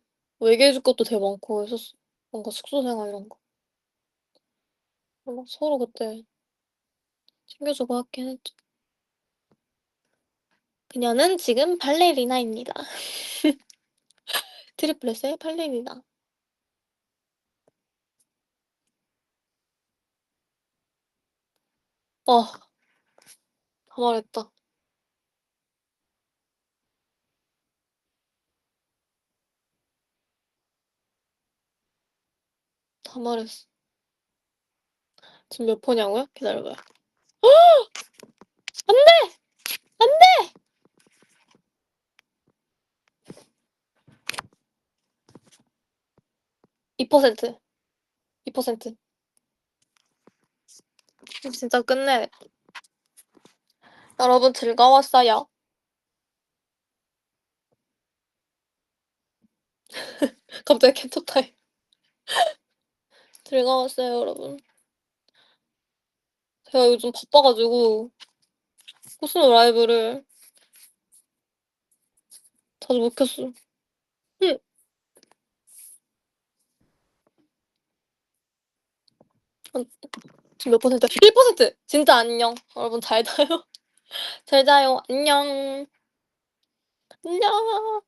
얘기해 줄 것도 되게 많고 했었어. 뭔가 숙소 생활 이런 거. 막 서로 그때 챙겨 주고 하긴 했죠. 그녀는 지금 발레리나입니다. 트리플렛의 발레리나. 아 다 말했다. 다 말했어. 지금 몇 퍼냐고요? 기다려 봐요. 안 돼! 안 돼! 2%. 2%. 진짜 끝내 여러분 즐거웠어요. 갑자기 캡처 타임. 즐거웠어요, 여러분. 제가 요즘 바빠 가지고 코스모 라이브를 자주 못 켰어요. 응. 한 지금 몇 퍼센트야? 1%! 진짜 안녕. 여러분 잘 자요. 잘 자요. 안녕. 안녕.